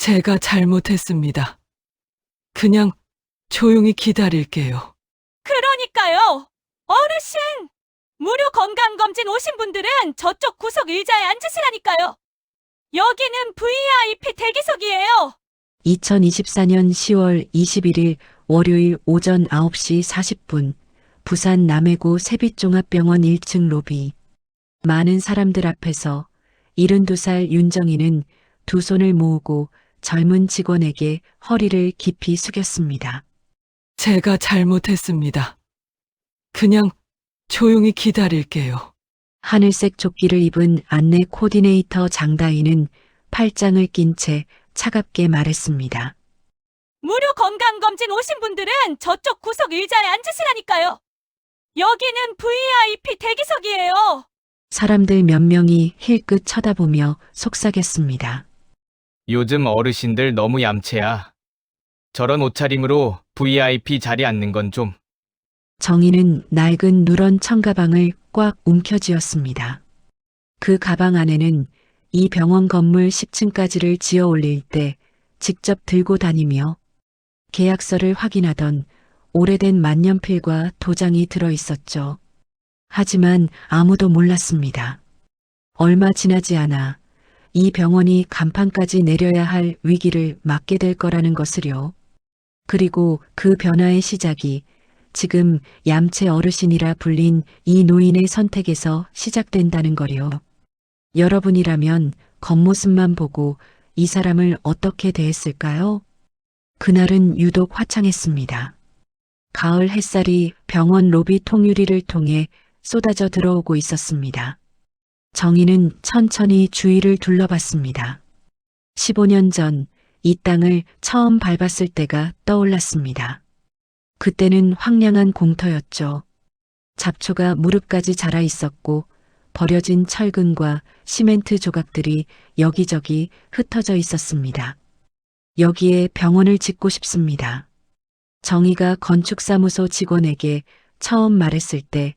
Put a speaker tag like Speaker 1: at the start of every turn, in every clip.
Speaker 1: 제가 잘못했습니다. 그냥 조용히 기다릴게요.
Speaker 2: 그러니까요. 어르신! 무료 건강검진 오신 분들은 저쪽 구석 의자에 앉으시라니까요. 여기는 VIP 대기석이에요.
Speaker 3: 2024년 10월 21일 월요일 오전 9시 40분 부산 남해구 세빛종합병원 1층 로비. 많은 사람들 앞에서 72살 윤정희는 두 손을 모으고 젊은 직원에게 허리를 깊이 숙였습니다.
Speaker 1: 제가 잘못했습니다. 그냥 조용히 기다릴게요.
Speaker 3: 하늘색 조끼를 입은 안내 코디네이터 장다희는 팔짱을 낀 채 차갑게 말했습니다.
Speaker 2: 무료 건강검진 오신 분들은 저쪽 구석 의자에 앉으시라니까요. 여기는 VIP 대기석이에요.
Speaker 3: 사람들 몇 명이 힐끗 쳐다보며 속삭였습니다.
Speaker 4: 요즘 어르신들 너무 얌체야. 저런 옷차림으로 VIP 자리 앉는 건 좀.
Speaker 3: 정희는 낡은 누런 청가방을 꽉 움켜쥐었습니다. 그 가방 안에는 이 병원 건물 10층까지를 지어 올릴 때 직접 들고 다니며 계약서를 확인하던 오래된 만년필과 도장이 들어 있었죠. 하지만 아무도 몰랐습니다. 얼마 지나지 않아 이 병원이 간판까지 내려야 할 위기를 맞게 될 거라는 것을요. 그리고 그 변화의 시작이 지금 얌체 어르신이라 불린 이 노인의 선택에서 시작된다는 거요. 여러분이라면 겉모습만 보고 이 사람을 어떻게 대했을까요? 그날은 유독 화창했습니다. 가을 햇살이 병원 로비 통유리를 통해 쏟아져 들어오고 있었습니다. 정희는 천천히 주위를 둘러봤습니다. 15년 전 이 땅을 처음 밟았을 때가 떠올랐습니다. 그때는 황량한 공터였죠. 잡초가 무릎까지 자라 있었고 버려진 철근과 시멘트 조각들이 여기저기 흩어져 있었습니다. 여기에 병원을 짓고 싶습니다. 정희가 건축사무소 직원에게 처음 말했을 때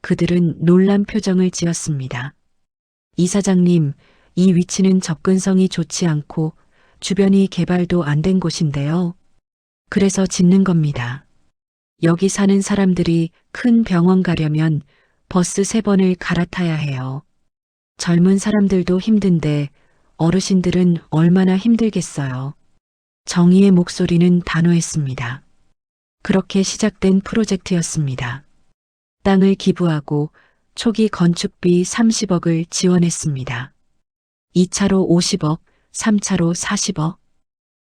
Speaker 3: 그들은 놀란 표정을 지었습니다. 이사장님, 이 위치는 접근성이 좋지 않고 주변이 개발도 안 된 곳인데요. 그래서 짓는 겁니다. 여기 사는 사람들이 큰 병원 가려면 버스 3번을 갈아타야 해요. 젊은 사람들도 힘든데 어르신들은 얼마나 힘들겠어요. 정희의 목소리는 단호했습니다. 그렇게 시작된 프로젝트였습니다. 땅을 기부하고 초기 건축비 30억을 지원했습니다. 2차로 50억, 3차로 40억,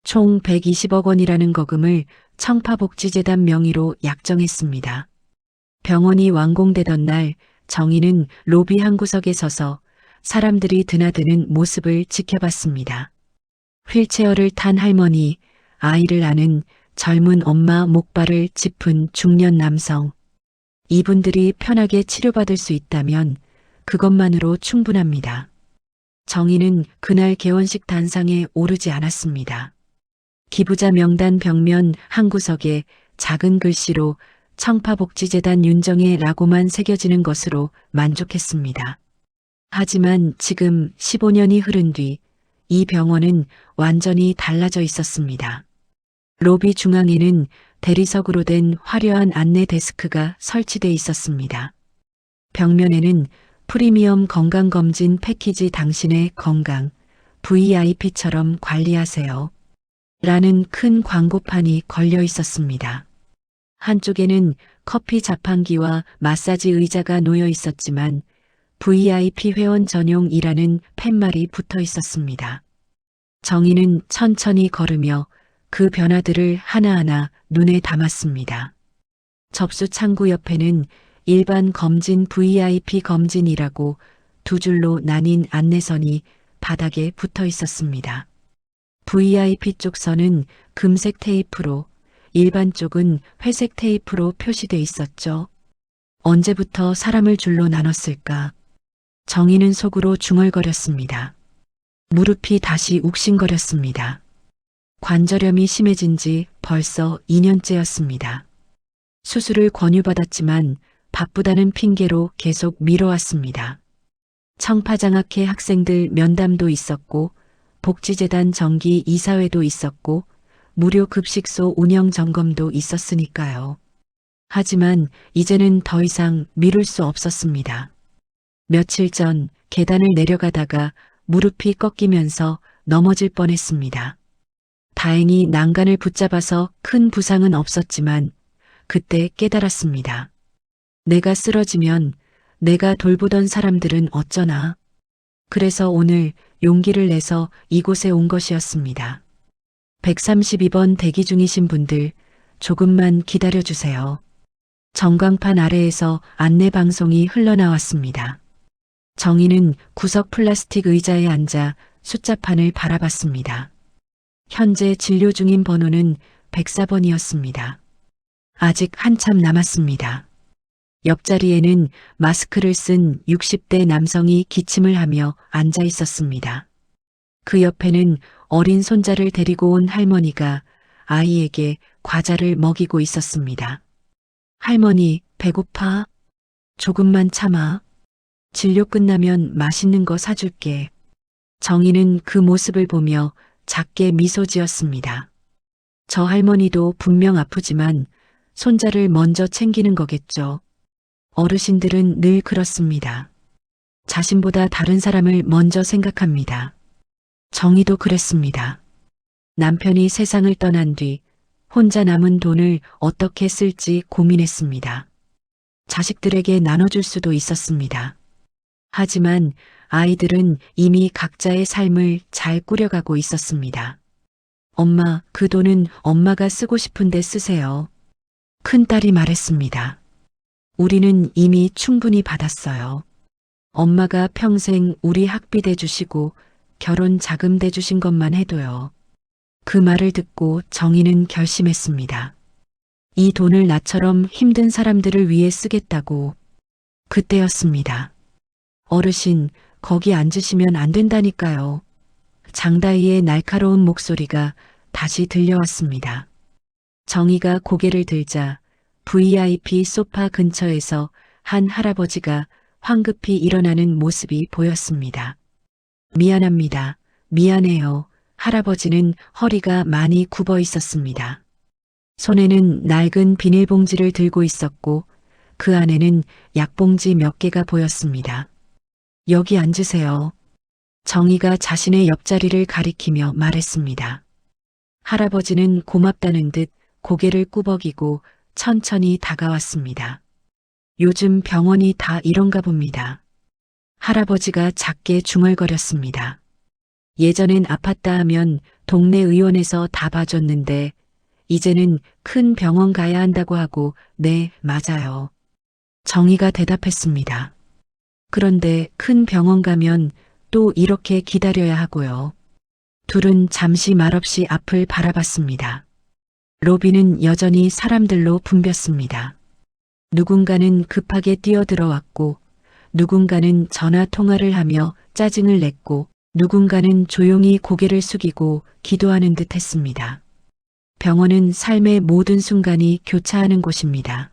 Speaker 3: 총 120억 원이라는 거금을 청파복지재단 명의로 약정했습니다. 병원이 완공되던 날 정희는 로비 한 구석에 서서 사람들이 드나드는 모습을 지켜봤습니다. 휠체어를 탄 할머니, 아이를 안은 젊은 엄마 목발을 짚은 중년 남성. 이분들이 편하게 치료받을 수 있다면 그것만으로 충분합니다. 정희는 그날 개원식 단상에 오르지 않았습니다. 기부자 명단 벽면 한 구석에 작은 글씨로 청파복지재단 윤정혜라고만 새겨지는 것으로 만족했습니다. 하지만 지금 15년이 흐른 뒤 이 병원은 완전히 달라져 있었습니다. 로비 중앙에는 대리석으로 된 화려한 안내 데스크가 설치돼 있었습니다. 벽면에는 프리미엄 건강검진 패키지 당신의 건강, VIP처럼 관리하세요. 라는 큰 광고판이 걸려 있었습니다. 한쪽에는 커피 자판기와 마사지 의자가 놓여 있었지만 VIP 회원 전용이라는 팻말이 붙어 있었습니다. 정희는 천천히 걸으며 그 변화들을 하나하나 눈에 담았습니다. 접수 창구 옆에는 일반 검진 VIP 검진이라고 두 줄로 나뉜 안내선이 바닥에 붙어 있었습니다. VIP 쪽 선은 금색 테이프로, 일반 쪽은 회색 테이프로 표시돼 있었죠. 언제부터 사람을 줄로 나눴을까? 정희는 속으로 중얼거렸습니다. 무릎이 다시 욱신거렸습니다. 관절염이 심해진 지 벌써 2년째였습니다. 수술을 권유받았지만 바쁘다는 핑계로 계속 미뤄왔습니다. 청파장학회 학생들 면담도 있었고 복지재단 정기 이사회도 있었고 무료 급식소 운영 점검도 있었으니까요. 하지만 이제는 더 이상 미룰 수 없었습니다. 며칠 전 계단을 내려가다가 무릎이 꺾이면서 넘어질 뻔했습니다. 다행히 난간을 붙잡아서 큰 부상은 없었지만 그때 깨달았습니다. 내가 쓰러지면 내가 돌보던 사람들은 어쩌나. 그래서 오늘 용기를 내서 이곳에 온 것이었습니다. 132번 대기 중이신 분들 조금만 기다려주세요. 전광판 아래에서 안내 방송이 흘러나왔습니다. 정희는 구석 플라스틱 의자에 앉아 숫자판을 바라봤습니다. 현재 진료 중인 번호는 104번이었습니다. 아직 한참 남았습니다. 옆자리에는 마스크를 쓴 60대 남성이 기침을 하며 앉아 있었습니다. 그 옆에는 어린 손자를 데리고 온 할머니가 아이에게 과자를 먹이고 있었습니다. 할머니, 배고파? 조금만 참아. 진료 끝나면 맛있는 거 사줄게. 정희는 그 모습을 보며 작게 미소 지었습니다. 저 할머니도 분명 아프지만 손자를 먼저 챙기는 거겠죠. 어르신들은 늘 그렇습니다. 자신보다 다른 사람을 먼저 생각합니다. 정희도 그랬습니다. 남편이 세상을 떠난 뒤 혼자 남은 돈을 어떻게 쓸지 고민했습니다. 자식들에게 나눠줄 수도 있었습니다. 하지만 아이들은 이미 각자의 삶을 잘 꾸려가고 있었습니다. 엄마, 그 돈은 엄마가 쓰고 싶은데 쓰세요. 큰딸이 말했습니다. 우리는 이미 충분히 받았어요. 엄마가 평생 우리 학비 대주시고 결혼 자금 대주신 것만 해도요. 그 말을 듣고 정희는 결심했습니다. 이 돈을 나처럼 힘든 사람들을 위해 쓰겠다고. 그때였습니다. 어르신, 거기 앉으시면 안 된다니까요. 장다희의 날카로운 목소리가 다시 들려왔습니다. 정희가 고개를 들자 VIP 소파 근처에서 한 할아버지가 황급히 일어나는 모습이 보였습니다. 미안합니다. 미안해요. 할아버지는 허리가 많이 굽어 있었습니다. 손에는 낡은 비닐봉지를 들고 있었고 그 안에는 약봉지 몇 개가 보였습니다. 여기 앉으세요. 정희가 자신의 옆자리를 가리키며 말했습니다. 할아버지는 고맙다는 듯 고개를 꾸벅이고 천천히 다가왔습니다. 요즘 병원이 다 이런가 봅니다. 할아버지가 작게 중얼거렸습니다. 예전엔 아팠다 하면 동네 의원에서 다 봐줬는데 이제는 큰 병원 가야 한다고 하고 네, 맞아요. 정희가 대답했습니다. 그런데 큰 병원 가면 또 이렇게 기다려야 하고요. 둘은 잠시 말없이 앞을 바라봤습니다. 로비는 여전히 사람들로 붐볐습니다. 누군가는 급하게 뛰어들어왔고 누군가는 전화 통화를 하며 짜증을 냈고 누군가는 조용히 고개를 숙이고 기도하는 듯 했습니다. 병원은 삶의 모든 순간이 교차하는 곳입니다.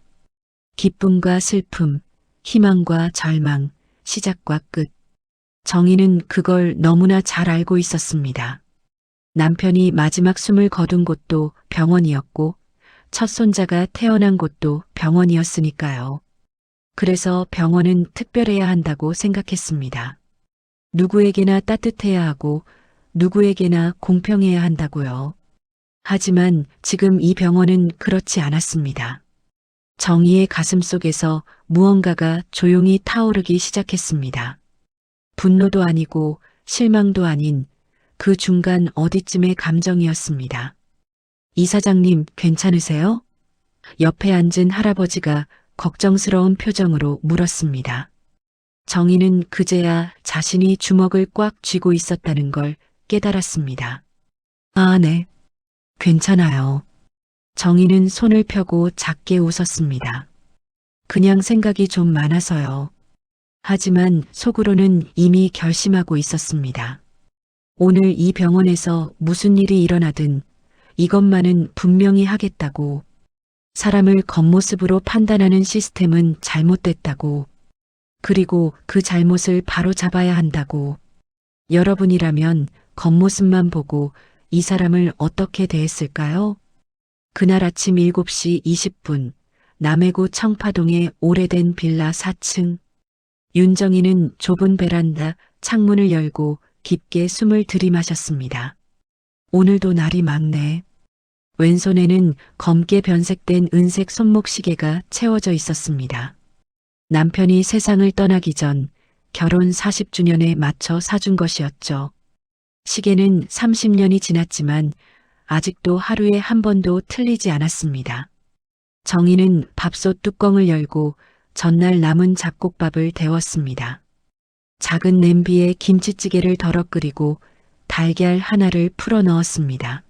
Speaker 3: 기쁨과 슬픔, 희망과 절망, 시작과 끝. 정희는 그걸 너무나 잘 알고 있었습니다. 남편이 마지막 숨을 거둔 곳도 병원이었고 첫 손자가 태어난 곳도 병원이었으니까요. 그래서 병원은 특별해야 한다고 생각했습니다. 누구에게나 따뜻해야 하고 누구에게나 공평해야 한다고요. 하지만 지금 이 병원은 그렇지 않았습니다. 정희의 가슴 속에서 무언가가 조용히 타오르기 시작했습니다. 분노도 아니고 실망도 아닌 그 중간 어디쯤의 감정이었습니다. 이사장님, 괜찮으세요? 옆에 앉은 할아버지가 걱정스러운 표정으로 물었습니다. 정희는 그제야 자신이 주먹을 꽉 쥐고 있었다는 걸 깨달았습니다. 아, 네. 괜찮아요. 정희는 손을 펴고 작게 웃었습니다. 그냥 생각이 좀 많아서요. 하지만 속으로는 이미 결심하고 있었습니다. 오늘 이 병원에서 무슨 일이 일어나든 이것만은 분명히 하겠다고. 사람을 겉모습으로 판단하는 시스템은 잘못됐다고. 그리고 그 잘못을 바로 잡아야 한다고. 여러분이라면 겉모습만 보고 이 사람을 어떻게 대했을까요? 그날 아침 7시 20분, 남해구 청파동의 오래된 빌라 4층. 윤정이는 좁은 베란다 창문을 열고 깊게 숨을 들이마셨습니다. 오늘도 날이 맑네. 왼손에는 검게 변색된 은색 손목시계가 채워져 있었습니다. 남편이 세상을 떠나기 전 결혼 40주년에 맞춰 사준 것이었죠. 시계는 30년이 지났지만 아직도 하루에 한 번도 틀리지 않았습니다. 정희는 밥솥 뚜껑을 열고 전날 남은 잡곡밥을 데웠습니다. 작은 냄비에 김치찌개를 덜어 끓이고 달걀 하나를 풀어 넣었습니다.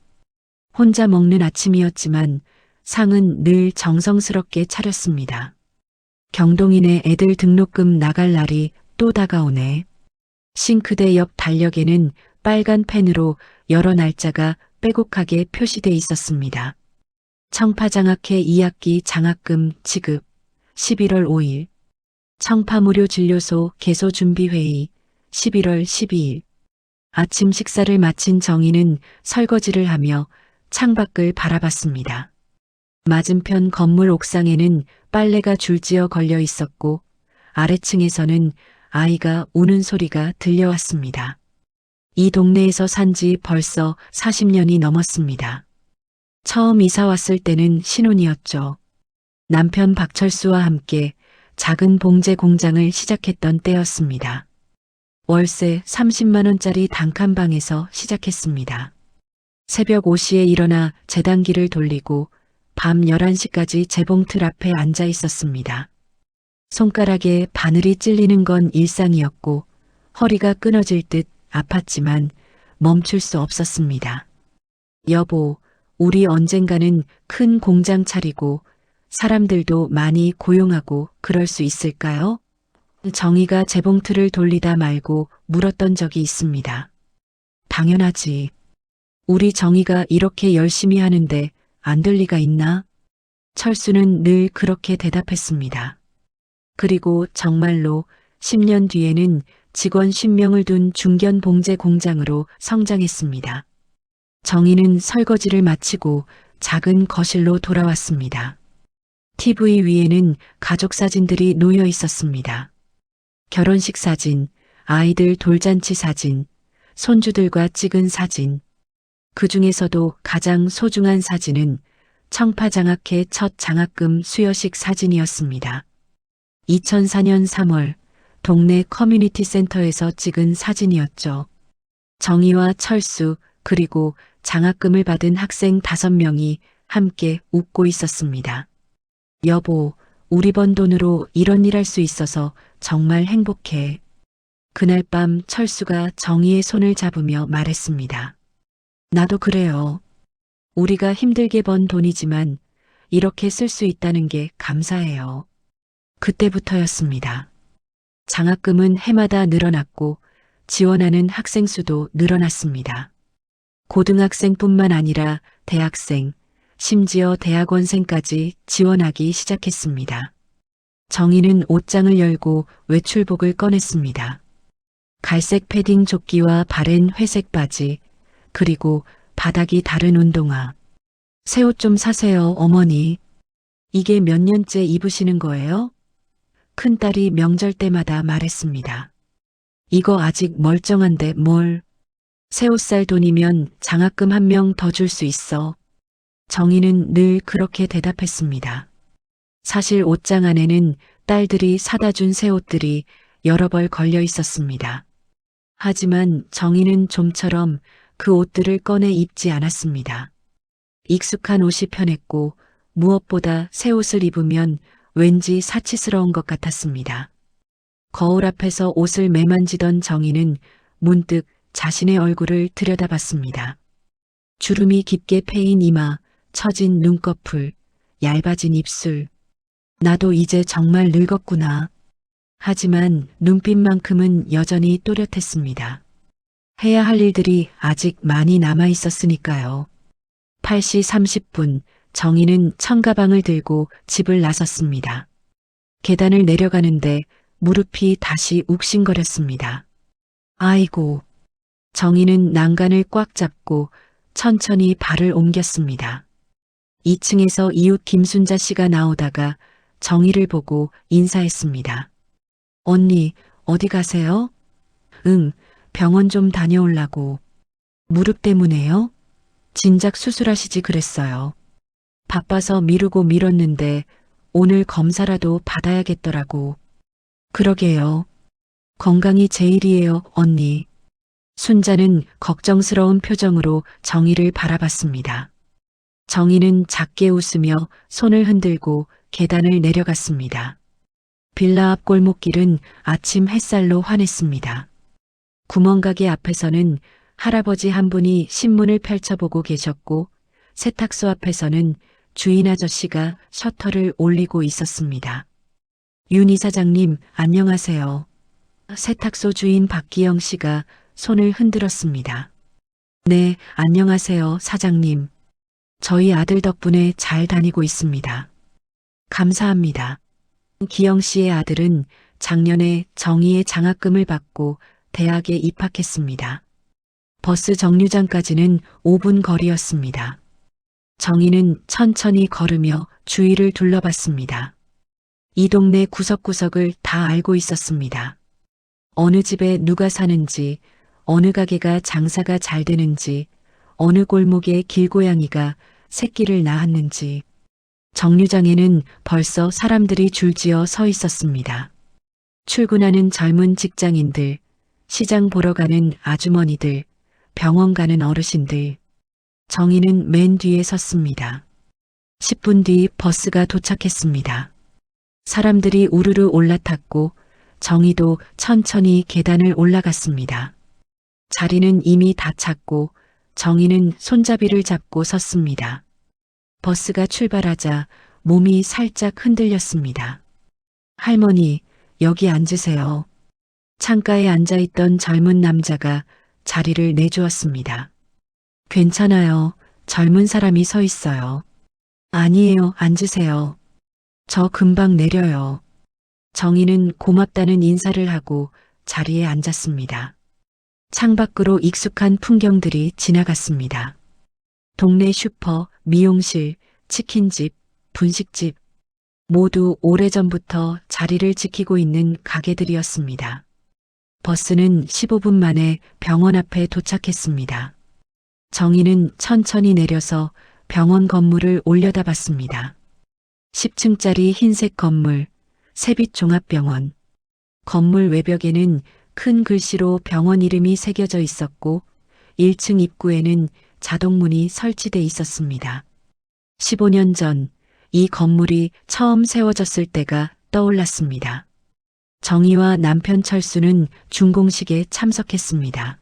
Speaker 3: 혼자 먹는 아침이었지만 상은 늘 정성스럽게 차렸습니다. 경동이네 애들 등록금 나갈 날이 또 다가오네. 싱크대 옆 달력에는 빨간 펜으로 여러 날짜가 빼곡하게 표시돼 있었습니다. 청파장학회 2학기 장학금 지급 11월 5일, 청파무료 진료소 개소 준비회의 11월 12일. 아침 식사를 마친 정희는 설거지를 하며 창밖을 바라봤습니다. 맞은편 건물 옥상에는 빨래가 줄지어 걸려 있었고 아래층에서는 아이가 우는 소리가 들려왔습니다. 이 동네에서 산 지 벌써 40년이 넘었습니다. 처음 이사 왔을 때는 신혼이었죠. 남편 박철수와 함께 작은 봉제 공장을 시작했던 때였습니다. 월세 30만 원짜리 단칸방에서 시작했습니다. 새벽 5시에 일어나 재단기를 돌리고 밤 11시까지 재봉틀 앞에 앉아 있었습니다. 손가락에 바늘이 찔리는 건 일상이었고 허리가 끊어질 듯 아팠지만 멈출 수 없었습니다. 여보, 우리 언젠가는 큰 공장 차리고 사람들도 많이 고용하고 그럴 수 있을까요? 정희가 재봉틀을 돌리다 말고 물었던 적이 있습니다. 당연하지. 우리 정희가 이렇게 열심히 하는데 안 될 리가 있나? 철수는 늘 그렇게 대답했습니다. 그리고 정말로 10년 뒤에는 직원 10명을 둔 중견 봉제 공장으로 성장했습니다. 정희는 설거지를 마치고 작은 거실로 돌아왔습니다. TV 위에는 가족 사진들이 놓여 있었습니다. 결혼식 사진, 아이들 돌잔치 사진, 손주들과 찍은 사진. 그 중에서도 가장 소중한 사진은 청파장학회 첫 장학금 수여식 사진이었습니다. 2004년 3월 동네 커뮤니티 센터에서 찍은 사진이었죠. 정희와 철수 그리고 장학금을 받은 학생 5명이 함께 웃고 있었습니다. 여보, 우리 번 돈으로 이런 일 할 수 있어서 정말 행복해. 그날 밤 철수가 정희의 손을 잡으며 말했습니다. 나도 그래요. 우리가 힘들게 번 돈이지만 이렇게 쓸 수 있다는 게 감사해요. 그때부터였습니다. 장학금은 해마다 늘어났고 지원하는 학생 수도 늘어났습니다. 고등학생뿐만 아니라 대학생, 심지어 대학원생까지 지원하기 시작했습니다. 정희는 옷장을 열고 외출복을 꺼냈습니다. 갈색 패딩 조끼와 바랜 회색 바지, 그리고 바닥이 다른 운동화. 새 옷 좀 사세요, 어머니. 이게 몇 년째 입으시는 거예요? 큰딸이 명절 때마다 말했습니다. 이거 아직 멀쩡한데 뭘. 새 옷 살 돈이면 장학금 1명 더 줄 수 있어. 정희는 늘 그렇게 대답했습니다. 사실 옷장 안에는 딸들이 사다 준 새 옷들이 여러 벌 걸려 있었습니다. 하지만 정희는 좀처럼 그 옷들을 꺼내 입지 않았습니다. 익숙한 옷이 편했고 무엇보다 새 옷을 입으면 왠지 사치스러운 것 같았습니다. 거울 앞에서 옷을 매만지던 정희는 문득 자신의 얼굴을 들여다봤습니다. 주름이 깊게 패인 이마, 처진 눈꺼풀, 얇아진 입술. 나도 이제 정말 늙었구나. 하지만 눈빛만큼은 여전히 또렷했습니다. 해야 할 일들이 아직 많이 남아 있었으니까요. 8시 30분 정희는 청가방을 들고 집을 나섰습니다. 계단을 내려가는데 무릎이 다시 욱신거렸습니다. 아이고, 정희는 난간을 꽉 잡고 천천히 발을 옮겼습니다. 2층에서 이웃 김순자 씨가 나오다가 정희를 보고 인사했습니다. 언니, 어디 가세요? 응, 병원 좀 다녀오려고. 무릎 때문에요? 진작 수술하시지 그랬어요. 바빠서 미루고 미뤘는데 오늘 검사라도 받아야겠더라고. 그러게요. 건강이 제일이에요, 언니. 순자는 걱정스러운 표정으로 정희를 바라봤습니다. 정희는 작게 웃으며 손을 흔들고 계단을 내려갔습니다. 빌라 앞 골목길은 아침 햇살로 환했습니다. 구멍가게 앞에서는 할아버지 한 분이 신문을 펼쳐보고 계셨고 세탁소 앞에서는 주인 아저씨가 셔터를 올리고 있었습니다. 윤 이사장님, 안녕하세요. 세탁소 주인 박기영 씨가 손을 흔들었습니다. 네, 안녕하세요, 사장님. 저희 아들 덕분에 잘 다니고 있습니다. 감사합니다. 기영 씨의 아들은 작년에 정희의 장학금을 받고 대학에 입학했습니다. 버스 정류장까지는 5분 거리였습니다. 정희는 천천히 걸으며 주위를 둘러봤습니다. 이 동네 구석구석을 다 알고 있었습니다. 어느 집에 누가 사는지, 어느 가게가 장사가 잘 되는지, 어느 골목에 길고양이가 새끼를 낳았는지. 정류장에는 벌써 사람들이 줄지어 서 있었습니다. 출근하는 젊은 직장인들, 시장 보러 가는 아주머니들, 병원 가는 어르신들. 정희는 맨 뒤에 섰습니다. 10분 뒤 버스가 도착했습니다. 사람들이 우르르 올라탔고 정희도 천천히 계단을 올라갔습니다. 자리는 이미 다 찼고 정희는 손잡이를 잡고 섰습니다. 버스가 출발하자 몸이 살짝 흔들렸습니다. 할머니, 여기 앉으세요. 창가에 앉아있던 젊은 남자가 자리를 내주었습니다. 괜찮아요. 젊은 사람이 서 있어요. 아니에요. 앉으세요. 저 금방 내려요. 정희는 고맙다는 인사를 하고 자리에 앉았습니다. 창밖으로 익숙한 풍경들이 지나갔습니다. 동네 슈퍼, 미용실, 치킨집, 분식집, 모두 오래전부터 자리를 지키고 있는 가게들이었습니다. 버스는 15분 만에 병원 앞에 도착했습니다. 정희는 천천히 내려서 병원 건물을 올려다봤습니다. 10층짜리 흰색 건물, 세빛종합병원. 건물 외벽에는 큰 글씨로 병원 이름이 새겨져 있었고 1층 입구에는 자동문이 설치돼 있었습니다. 15년 전 이 건물이 처음 세워졌을 때가 떠올랐습니다. 정희와 남편 철수는 준공식에 참석했습니다.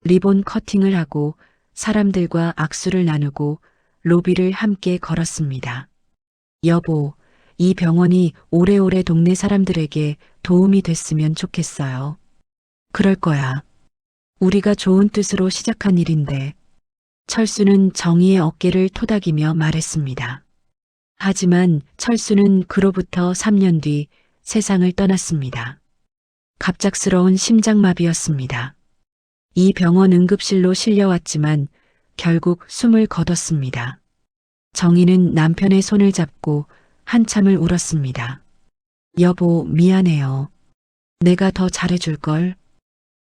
Speaker 3: 리본 커팅을 하고 사람들과 악수를 나누고 로비를 함께 걸었습니다. 여보, 이 병원이 오래오래 동네 사람들에게 도움이 됐으면 좋겠어요. 그럴 거야. 우리가 좋은 뜻으로 시작한 일인데. 철수는 정희의 어깨를 토닥이며 말했습니다. 하지만 철수는 그로부터 3년 뒤 세상을 떠났습니다. 갑작스러운 심장마비였습니다. 이 병원 응급실로 실려왔지만 결국 숨을 거뒀습니다. 정희는 남편의 손을 잡고 한참을 울었습니다. 여보, 미안해요. 내가 더 잘해줄걸.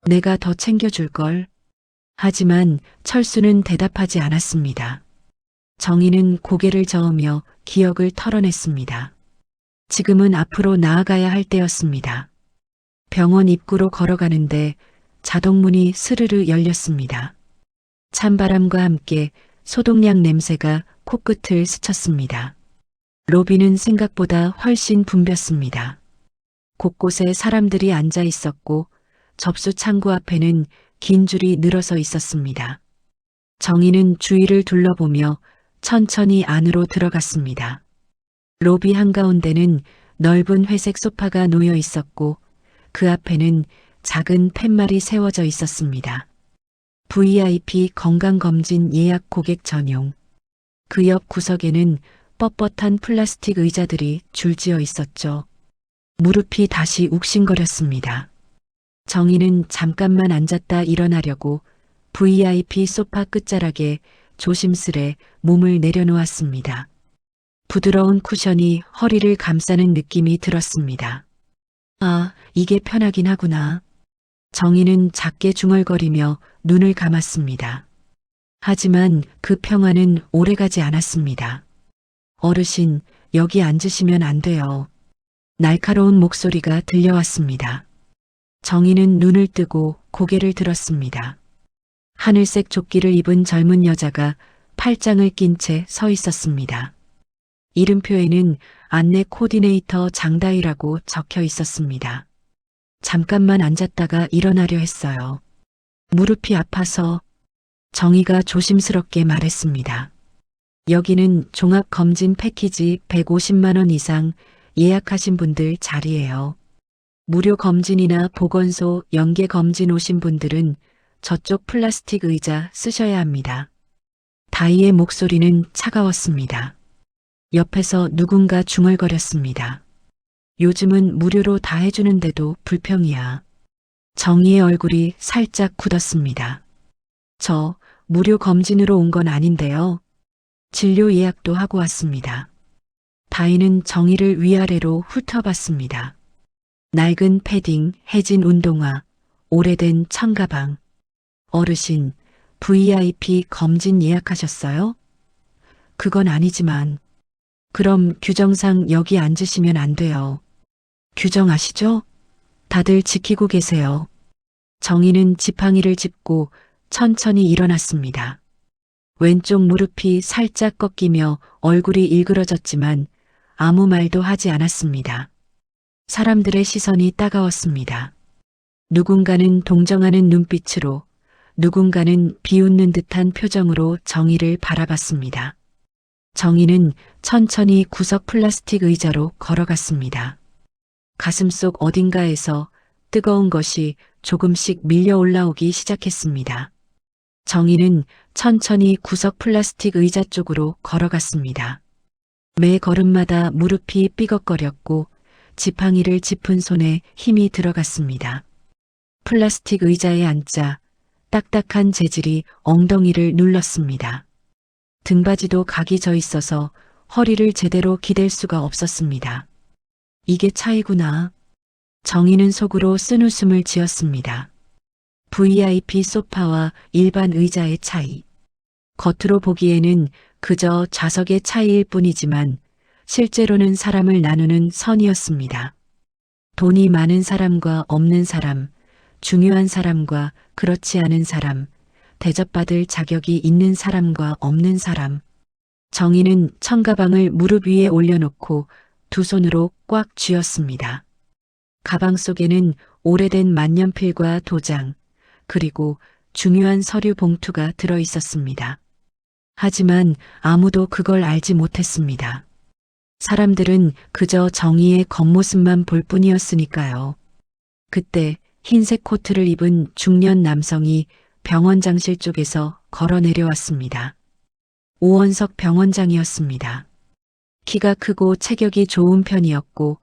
Speaker 3: 내가 더 챙겨줄걸. 하지만 철수는 대답하지 않았습니다. 정희는 고개를 저으며 기억을 털어냈습니다. 지금은 앞으로 나아가야 할 때였습니다. 병원 입구로 걸어가는데 자동문이 스르르 열렸습니다. 찬바람과 함께 소독약 냄새가 코끝을 스쳤습니다. 로비는 생각보다 훨씬 붐볐습니다. 곳곳에 사람들이 앉아 있었고 접수 창구 앞에는 긴 줄이 늘어서 있었습니다. 정희는 주위를 둘러보며 천천히 안으로 들어갔습니다. 로비 한가운데는 넓은 회색 소파가 놓여 있었고 그 앞에는 작은 팻말이 세워져 있었습니다. VIP 건강검진 예약 고객 전용. 그 옆 구석에는 뻣뻣한 플라스틱 의자들이 줄지어 있었죠. 무릎이 다시 욱신거렸습니다. 정희는 잠깐만 앉았다 일어나려고 VIP 소파 끝자락에 조심스레 몸을 내려놓았습니다. 부드러운 쿠션이 허리를 감싸는 느낌이 들었습니다. 아, 이게 편하긴 하구나. 정희는 작게 중얼거리며 눈을 감았습니다. 하지만 그 평화는 오래가지 않았습니다. 어르신, 여기 앉으시면 안 돼요. 날카로운 목소리가 들려왔습니다. 정희는 눈을 뜨고 고개를 들었습니다. 하늘색 조끼를 입은 젊은 여자가 팔짱을 낀 채 서 있었습니다. 이름표에는 안내 코디네이터 장다희라고 적혀 있었습니다. 잠깐만 앉았다가 일어나려 했어요. 무릎이 아파서. 정희가 조심스럽게 말했습니다. 여기는 종합검진 패키지 150만 원 이상 예약하신 분들 자리예요. 무료 검진이나 보건소 연계 검진 오신 분들은 저쪽 플라스틱 의자 쓰셔야 합니다. 다희의 목소리는 차가웠습니다. 옆에서 누군가 중얼거렸습니다. 요즘은 무료로 다 해주는데도 불평이야. 정희의 얼굴이 살짝 굳었습니다. 저 무료 검진으로 온 건 아닌데요. 진료 예약도 하고 왔습니다. 다희는 정희를 위아래로 훑어봤습니다. 낡은 패딩, 해진 운동화, 오래된 청가방. 어르신, VIP 검진 예약하셨어요? 그건 아니지만. 그럼 규정상 여기 앉으시면 안 돼요. 규정 아시죠? 다들 지키고 계세요. 정희는 지팡이를 짚고 천천히 일어났습니다. 왼쪽 무릎이 살짝 꺾이며 얼굴이 일그러졌지만 아무 말도 하지 않았습니다. 사람들의 시선이 따가웠습니다. 누군가는 동정하는 눈빛으로, 누군가는 비웃는 듯한 표정으로 정희를 바라봤습니다. 정희는 천천히 구석 플라스틱 의자로 걸어갔습니다. 가슴속 어딘가에서 뜨거운 것이 조금씩 밀려 올라오기 시작했습니다. 정희는 천천히 구석 플라스틱 의자 쪽으로 걸어갔습니다. 매 걸음마다 무릎이 삐걱거렸고 지팡이를 짚은 손에 힘이 들어갔습니다. 플라스틱 의자에 앉자 딱딱한 재질이 엉덩이를 눌렀습니다. 등받이도 각이 져 있어서 허리를 제대로 기댈 수가 없었습니다. 이게 차이구나. 정희는 속으로 쓴웃음을 지었습니다. VIP 소파와 일반 의자의 차이. 겉으로 보기에는 그저 좌석의 차이일 뿐이지만 실제로는 사람을 나누는 선이었습니다. 돈이 많은 사람과 없는 사람, 중요한 사람과 그렇지 않은 사람, 대접받을 자격이 있는 사람과 없는 사람. 정희는 청가방을 무릎 위에 올려놓고 두 손으로 꽉 쥐었습니다. 가방 속에는 오래된 만년필과 도장, 그리고 중요한 서류 봉투가 들어 있었습니다. 하지만 아무도 그걸 알지 못했습니다. 사람들은 그저 정희의 겉모습만 볼 뿐이었으니까요. 그때 흰색 코트를 입은 중년 남성이 병원장실 쪽에서 걸어 내려왔습니다. 오원석 병원장이었습니다. 키가 크고 체격이 좋은 편이었고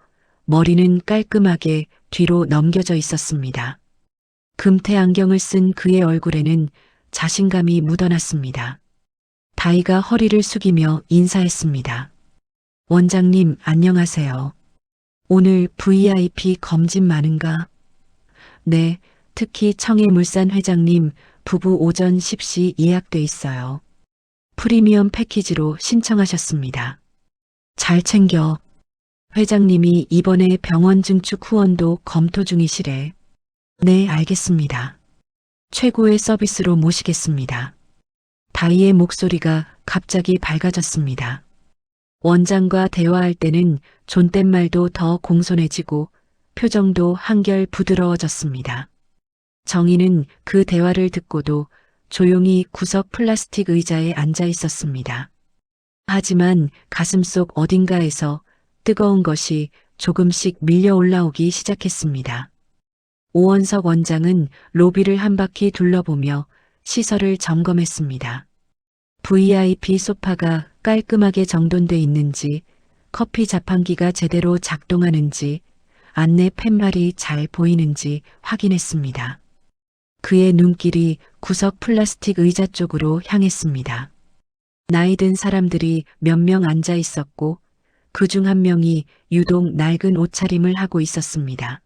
Speaker 3: 머리는 깔끔하게 뒤로 넘겨져 있었습니다. 금태 안경을 쓴 그의 얼굴에는 자신감이 묻어났습니다. 다희가 허리를 숙이며 인사했습니다. 원장님, 안녕하세요. 오늘 VIP 검진 많은가? 네, 특히 청해물산 회장님 부부 오전 10시 예약돼 있어요. 프리미엄 패키지로 신청하셨습니다. 잘 챙겨. 회장님이 이번에 병원 증축 후원도 검토 중이시래. 네, 알겠습니다. 최고의 서비스로 모시겠습니다. 다희의 목소리가 갑자기 밝아졌습니다. 원장과 대화할 때는 존댓말도 더 공손해지고 표정도 한결 부드러워졌습니다. 정희는 그 대화를 듣고도 조용히 구석 플라스틱 의자에 앉아 있었습니다. 하지만 가슴속 어딘가에서 뜨거운 것이 조금씩 밀려 올라오기 시작했습니다. 오원석 원장은 로비를 한 바퀴 둘러보며 시설을 점검했습니다. VIP 소파가 깔끔하게 정돈돼 있는지, 커피 자판기가 제대로 작동하는지, 안내 팻말이 잘 보이는지 확인했습니다. 그의 눈길이 구석 플라스틱 의자 쪽으로 향했습니다. 나이든 사람들이 몇 명 앉아 있었고 그중 한 명이 유독 낡은 옷차림을 하고 있었습니다.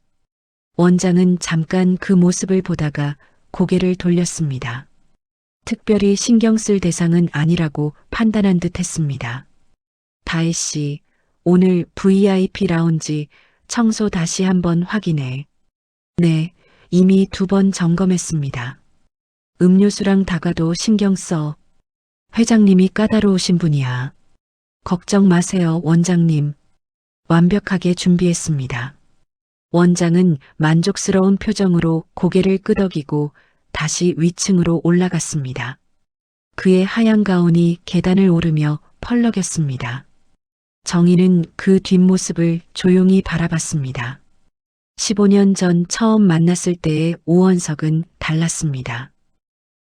Speaker 3: 원장은 잠깐 그 모습을 보다가 고개를 돌렸습니다. 특별히 신경 쓸 대상은 아니라고 판단한 듯 했습니다. 다혜 씨, 오늘 VIP 라운지 청소 다시 한번 확인해. 네, 이미 2번 점검했습니다. 음료수랑 다가도 신경 써. 회장님이 까다로우신 분이야. 걱정 마세요, 원장님. 완벽하게 준비했습니다. 원장은 만족스러운 표정으로 고개를 끄덕이고 다시 위층으로 올라갔습니다. 그의 하얀 가운이 계단을 오르며 펄럭였습니다. 정희는 그 뒷모습을 조용히 바라봤습니다. 15년 전 처음 만났을 때의 오원석은 달랐습니다.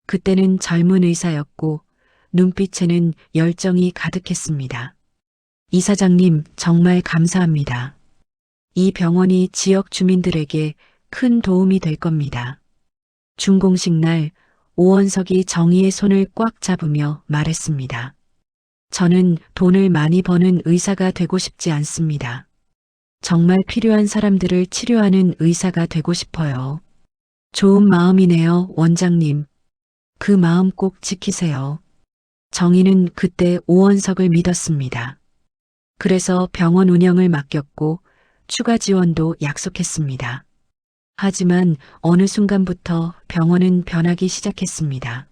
Speaker 3: 그때는 젊은 의사였고 눈빛에는 열정이 가득했습니다. 이사장님, 정말 감사합니다. 이 병원이 지역 주민들에게 큰 도움이 될 겁니다. 준공식 날 오원석이 정희의 손을 꽉 잡으며 말했습니다. 저는 돈을 많이 버는 의사가 되고 싶지 않습니다. 정말 필요한 사람들을 치료하는 의사가 되고 싶어요. 좋은 마음이네요, 원장님. 그 마음 꼭 지키세요. 정희는 그때 오원석을 믿었습니다. 그래서 병원 운영을 맡겼고 추가 지원도 약속했습니다. 하지만 어느 순간부터 병원은 변하기 시작했습니다.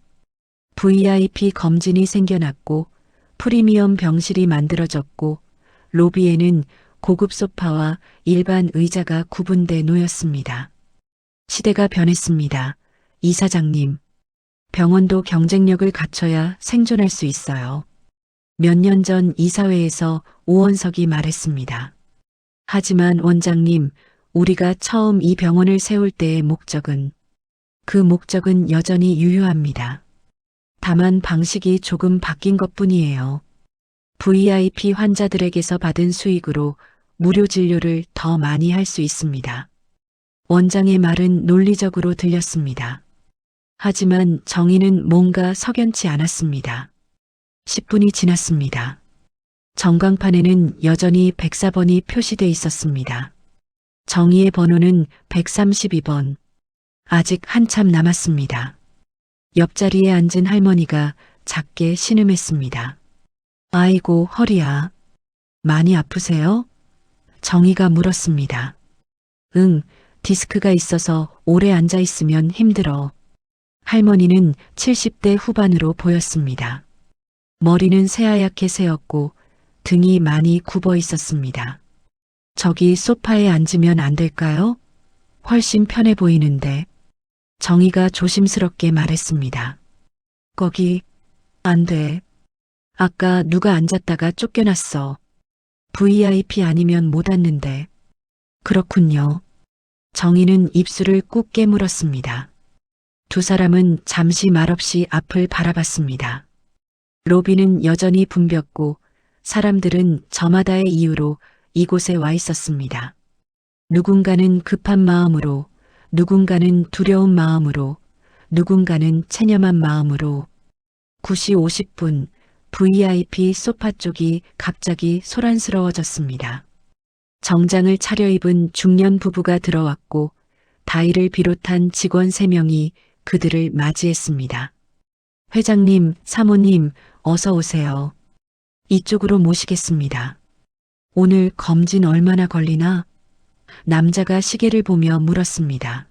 Speaker 3: VIP 검진이 생겨났고 프리미엄 병실이 만들어졌고 로비에는 고급 소파와 일반 의자가 구분돼 놓였습니다. 시대가 변했습니다. 이사장님. 병원도 경쟁력을 갖춰야 생존할 수 있어요. 몇 년 전 이사회에서 오원석이 말했습니다. 하지만 원장님, 우리가 처음 이 병원을 세울 때의 그 목적은 여전히 유효합니다. 다만 방식이 조금 바뀐 것뿐이에요. VIP 환자들에게서 받은 수익으로 무료 진료를 더 많이 할 수 있습니다. 원장의 말은 논리적으로 들렸습니다. 하지만 정희는 뭔가 석연치 않았습니다. 10분이 지났습니다. 전광판에는 여전히 104번이 표시돼 있었습니다. 정희의 번호는 132번. 아직 한참 남았습니다. 옆자리에 앉은 할머니가 작게 신음했습니다. 아이고, 허리야. 많이 아프세요? 정희가 물었습니다. 응, 디스크가 있어서 오래 앉아 있으면 힘들어. 할머니는 70대 후반으로 보였습니다. 머리는 새하얗게 새었고 등이 많이 굽어 있었습니다. 저기 소파에 앉으면 안 될까요? 훨씬 편해 보이는데. 정희가 조심스럽게 말했습니다. 거기 안 돼. 아까 누가 앉았다가 쫓겨났어. VIP 아니면 못 앉는데. 그렇군요. 정희는 입술을 꾹 깨물었습니다. 두 사람은 잠시 말없이 앞을 바라봤습니다. 로비는 여전히 붐볐고 사람들은 저마다의 이유로 이곳에 와 있었습니다. 누군가는 급한 마음으로, 누군가는 두려운 마음으로, 누군가는 체념한 마음으로. 9시 50분 VIP 소파 쪽이 갑자기 소란스러워졌습니다. 정장을 차려입은 중년 부부가 들어왔고 다희를 비롯한 직원 3명이 그들을 맞이했습니다. 회장님, 사모님, 어서 오세요. 이쪽으로 모시겠습니다. 오늘 검진 얼마나 걸리나? 남자가 시계를 보며 물었습니다.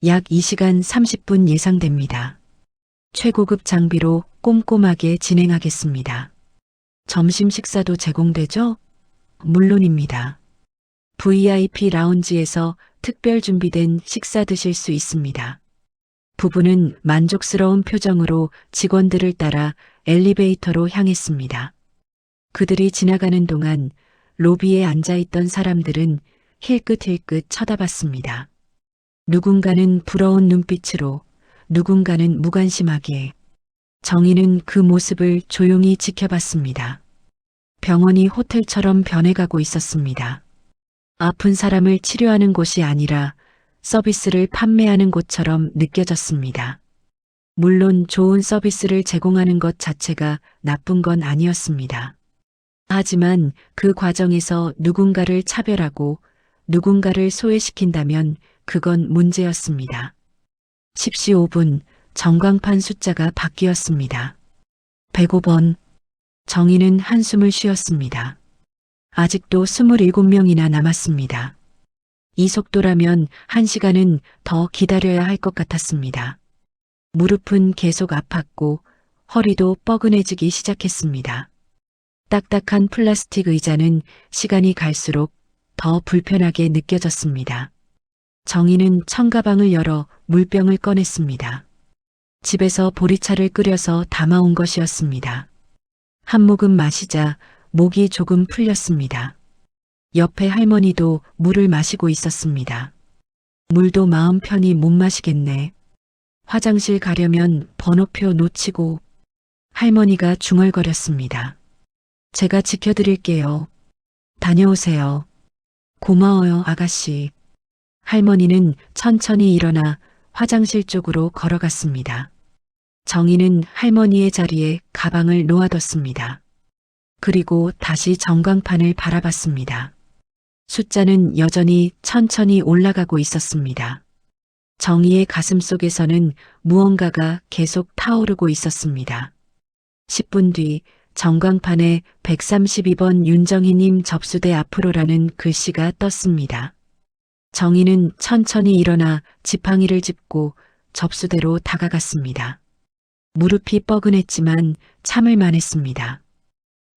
Speaker 3: 약 2시간 30분 예상됩니다. 최고급 장비로 꼼꼼하게 진행하겠습니다. 점심 식사도 제공되죠? 물론입니다. VIP 라운지에서 특별 준비된 식사 드실 수 있습니다. 부부는 만족스러운 표정으로 직원들을 따라 엘리베이터로 향했습니다. 그들이 지나가는 동안 로비에 앉아있던 사람들은 힐끗힐끗 쳐다봤습니다. 누군가는 부러운 눈빛으로, 누군가는 무관심하게. 정희는 그 모습을 조용히 지켜봤습니다. 병원이 호텔처럼 변해가고 있었습니다. 아픈 사람을 치료하는 곳이 아니라 서비스를 판매하는 곳처럼 느껴졌습니다. 물론 좋은 서비스를 제공하는 것 자체가 나쁜 건 아니었습니다. 하지만 그 과정에서 누군가를 차별하고 누군가를 소외시킨다면 그건 문제였습니다. 10시 5분 전광판 숫자가 바뀌었습니다. 105번. 정희는 한숨을 쉬었습니다. 아직도 27명이나 남았습니다. 이 속도라면 1시간은 더 기다려야 할 것 같았습니다. 무릎은 계속 아팠고 허리도 뻐근해지기 시작했습니다. 딱딱한 플라스틱 의자는 시간이 갈수록 더 불편하게 느껴졌습니다. 정희는 청가방을 열어 물병을 꺼냈습니다. 집에서 보리차를 끓여서 담아온 것이었습니다. 한 모금 마시자 목이 조금 풀렸습니다. 옆에 할머니도 물을 마시고 있었습니다. 물도 마음 편히 못 마시겠네. 화장실 가려면 번호표 놓치고. 할머니가 중얼거렸습니다. 제가 지켜드릴게요. 다녀오세요. 고마워요, 아가씨. 할머니는 천천히 일어나 화장실 쪽으로 걸어갔습니다. 정희는 할머니의 자리에 가방을 놓아뒀습니다. 그리고 다시 전광판을 바라봤습니다. 숫자는 여전히 천천히 올라가고 있었습니다. 정희의 가슴 속에서는 무언가가 계속 타오르고 있었습니다. 10분 뒤 전광판에 132번 윤정희님 접수대 앞으로라는 글씨가 떴습니다. 정희는 천천히 일어나 지팡이를 짚고 접수대로 다가갔습니다. 무릎이 뻐근했지만 참을 만했습니다.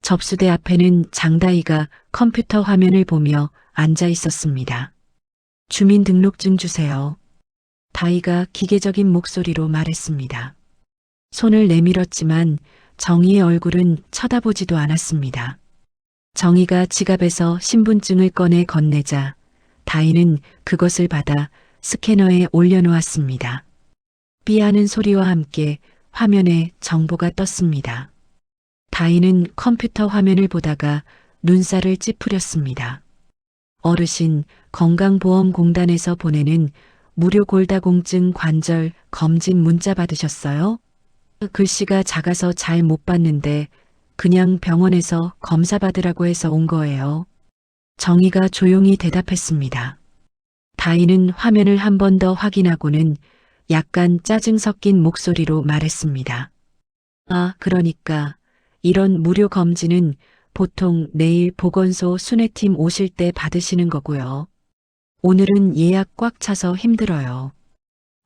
Speaker 3: 접수대 앞에는 장다희가 컴퓨터 화면을 보며 앉아 있었습니다. 주민등록증 주세요. 다희가 기계적인 목소리로 말했습니다. 손을 내밀었지만 정희의 얼굴은 쳐다보지도 않았습니다. 정희가 지갑에서 신분증을 꺼내 건네자 다희는 그것을 받아 스캐너에 올려놓았습니다. 삐하는 소리와 함께 화면에 정보가 떴습니다. 다희는 컴퓨터 화면을 보다가 눈살을 찌푸렸습니다. 어르신, 건강보험공단에서 보내는 무료 골다공증 관절 검진 문자 받으셨어요? 글씨가 작아서 잘 못 봤는데 그냥 병원에서 검사 받으라고 해서 온 거예요. 정희가 조용히 대답했습니다. 다희는 화면을 한 번 더 확인하고는 약간 짜증 섞인 목소리로 말했습니다. 아, 그러니까 이런 무료 검진은 보통 내일 보건소 순회팀 오실 때 받으시는 거고요. 오늘은 예약 꽉 차서 힘들어요.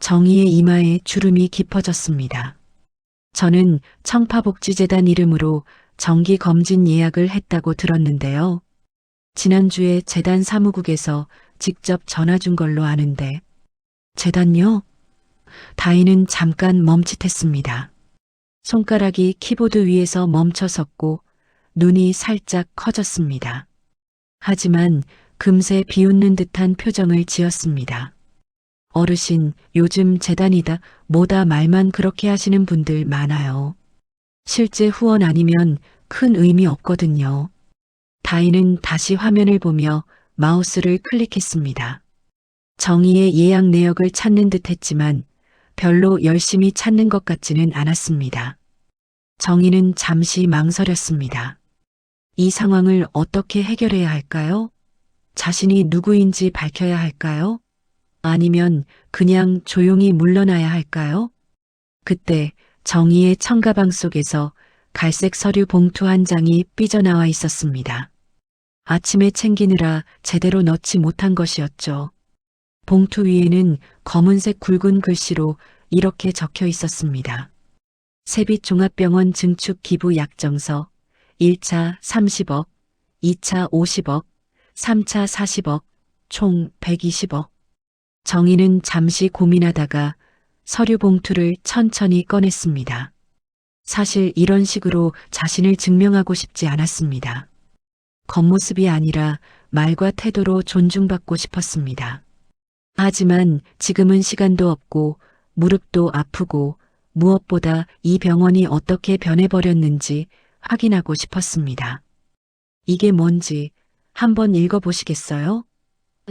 Speaker 3: 정희의 이마에 주름이 깊어졌습니다. 저는 청파복지재단 이름으로 정기 검진 예약을 했다고 들었는데요. 지난주에 재단 사무국에서 직접 전화 준 걸로 아는데. 재단요? 다희는 잠깐 멈칫했습니다. 손가락이 키보드 위에서 멈춰섰고 눈이 살짝 커졌습니다. 하지만 금세 비웃는 듯한 표정을 지었습니다. 어르신, 요즘 재단이다 뭐다 말만 그렇게 하시는 분들 많아요. 실제 후원 아니면 큰 의미 없거든요. 다희는 다시 화면을 보며 마우스를 클릭했습니다. 정희의 예약 내역을 찾는 듯 했지만 별로 열심히 찾는 것 같지는 않았습니다. 정희는 잠시 망설였습니다. 이 상황을 어떻게 해결해야 할까요? 자신이 누구인지 밝혀야 할까요? 아니면 그냥 조용히 물러나야 할까요? 그때 정희의 청가방 속에서 갈색 서류 봉투 한 장이 삐져나와 있었습니다. 아침에 챙기느라 제대로 넣지 못한 것이었죠. 봉투 위에는 검은색 굵은 글씨로 이렇게 적혀 있었습니다. 세빛종합병원 증축 기부 약정서 1차 30억, 2차 50억, 3차 40억, 총 120억. 정희는 잠시 고민하다가 서류 봉투를 천천히 꺼냈습니다. 사실 이런 식으로 자신을 증명하고 싶지 않았습니다. 겉모습이 아니라 말과 태도로 존중받고 싶었습니다. 하지만 지금은 시간도 없고 무릎도 아프고 무엇보다 이 병원이 어떻게 변해버렸는지 확인하고 싶었습니다. 이게 뭔지 한번 읽어보시겠어요?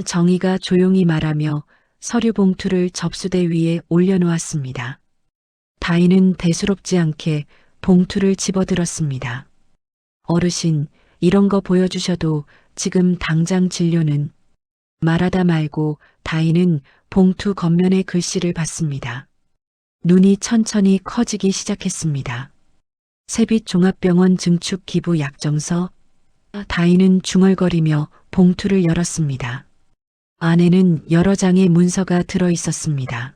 Speaker 3: 정희가 조용히 말하며 서류 봉투를 접수대 위에 올려놓았습니다. 다희는 대수롭지 않게 봉투를 집어들었습니다. 어르신, 이런 거 보여주셔도 지금 당장 진료는. 말하다 말고 다희는 봉투 겉면의 글씨를 봤습니다. 눈이 천천히 커지기 시작했습니다. 세빛종합병원 증축 기부 약정서. 다희는 중얼거리며 봉투를 열었습니다. 안에는 여러 장의 문서가 들어 있었습니다.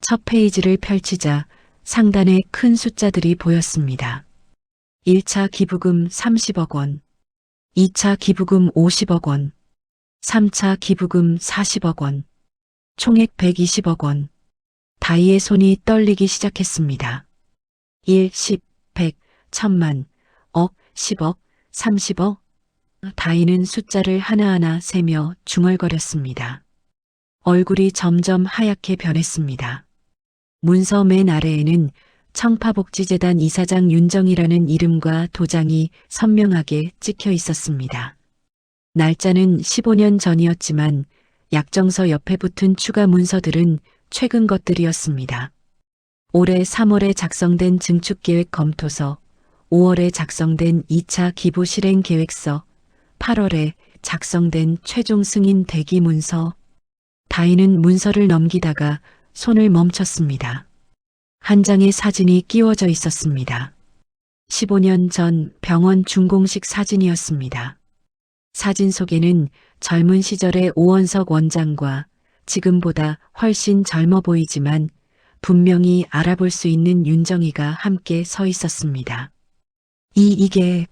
Speaker 3: 첫 페이지를 펼치자 상단에 큰 숫자들이 보였습니다. 1차 기부금 30억 원, 2차 기부금 50억 원, 3차 기부금 40억 원, 총액 120억 원. 다희의 손이 떨리기 시작했습니다. 1, 10, 100, 1000만, 억, 10억, 30억. 다희는 숫자를 하나하나 세며 중얼거렸습니다. 얼굴이 점점 하얗게 변했습니다. 문서 맨 아래에는 청파복지재단 이사장 윤정이라는 이름과 도장이 선명하게 찍혀 있었습니다. 날짜는 15년 전이었지만 약정서 옆에 붙은 추가 문서들은 최근 것들이었습니다. 올해 3월에 작성된 증축계획 검토서, 5월에 작성된 2차 기부 실행 계획서, 8월에 작성된 최종 승인 대기 문서. 다희는 문서를 넘기다가 손을 멈췄습니다. 한 장의 사진이 끼워져 있었습니다. 15년 전 병원 준공식 사진이었습니다. 사진 속에는 젊은 시절의 오원석 원장과 지금보다 훨씬 젊어 보이지만 분명히 알아볼 수 있는 윤정이가 함께 서 있었습니다. 이게...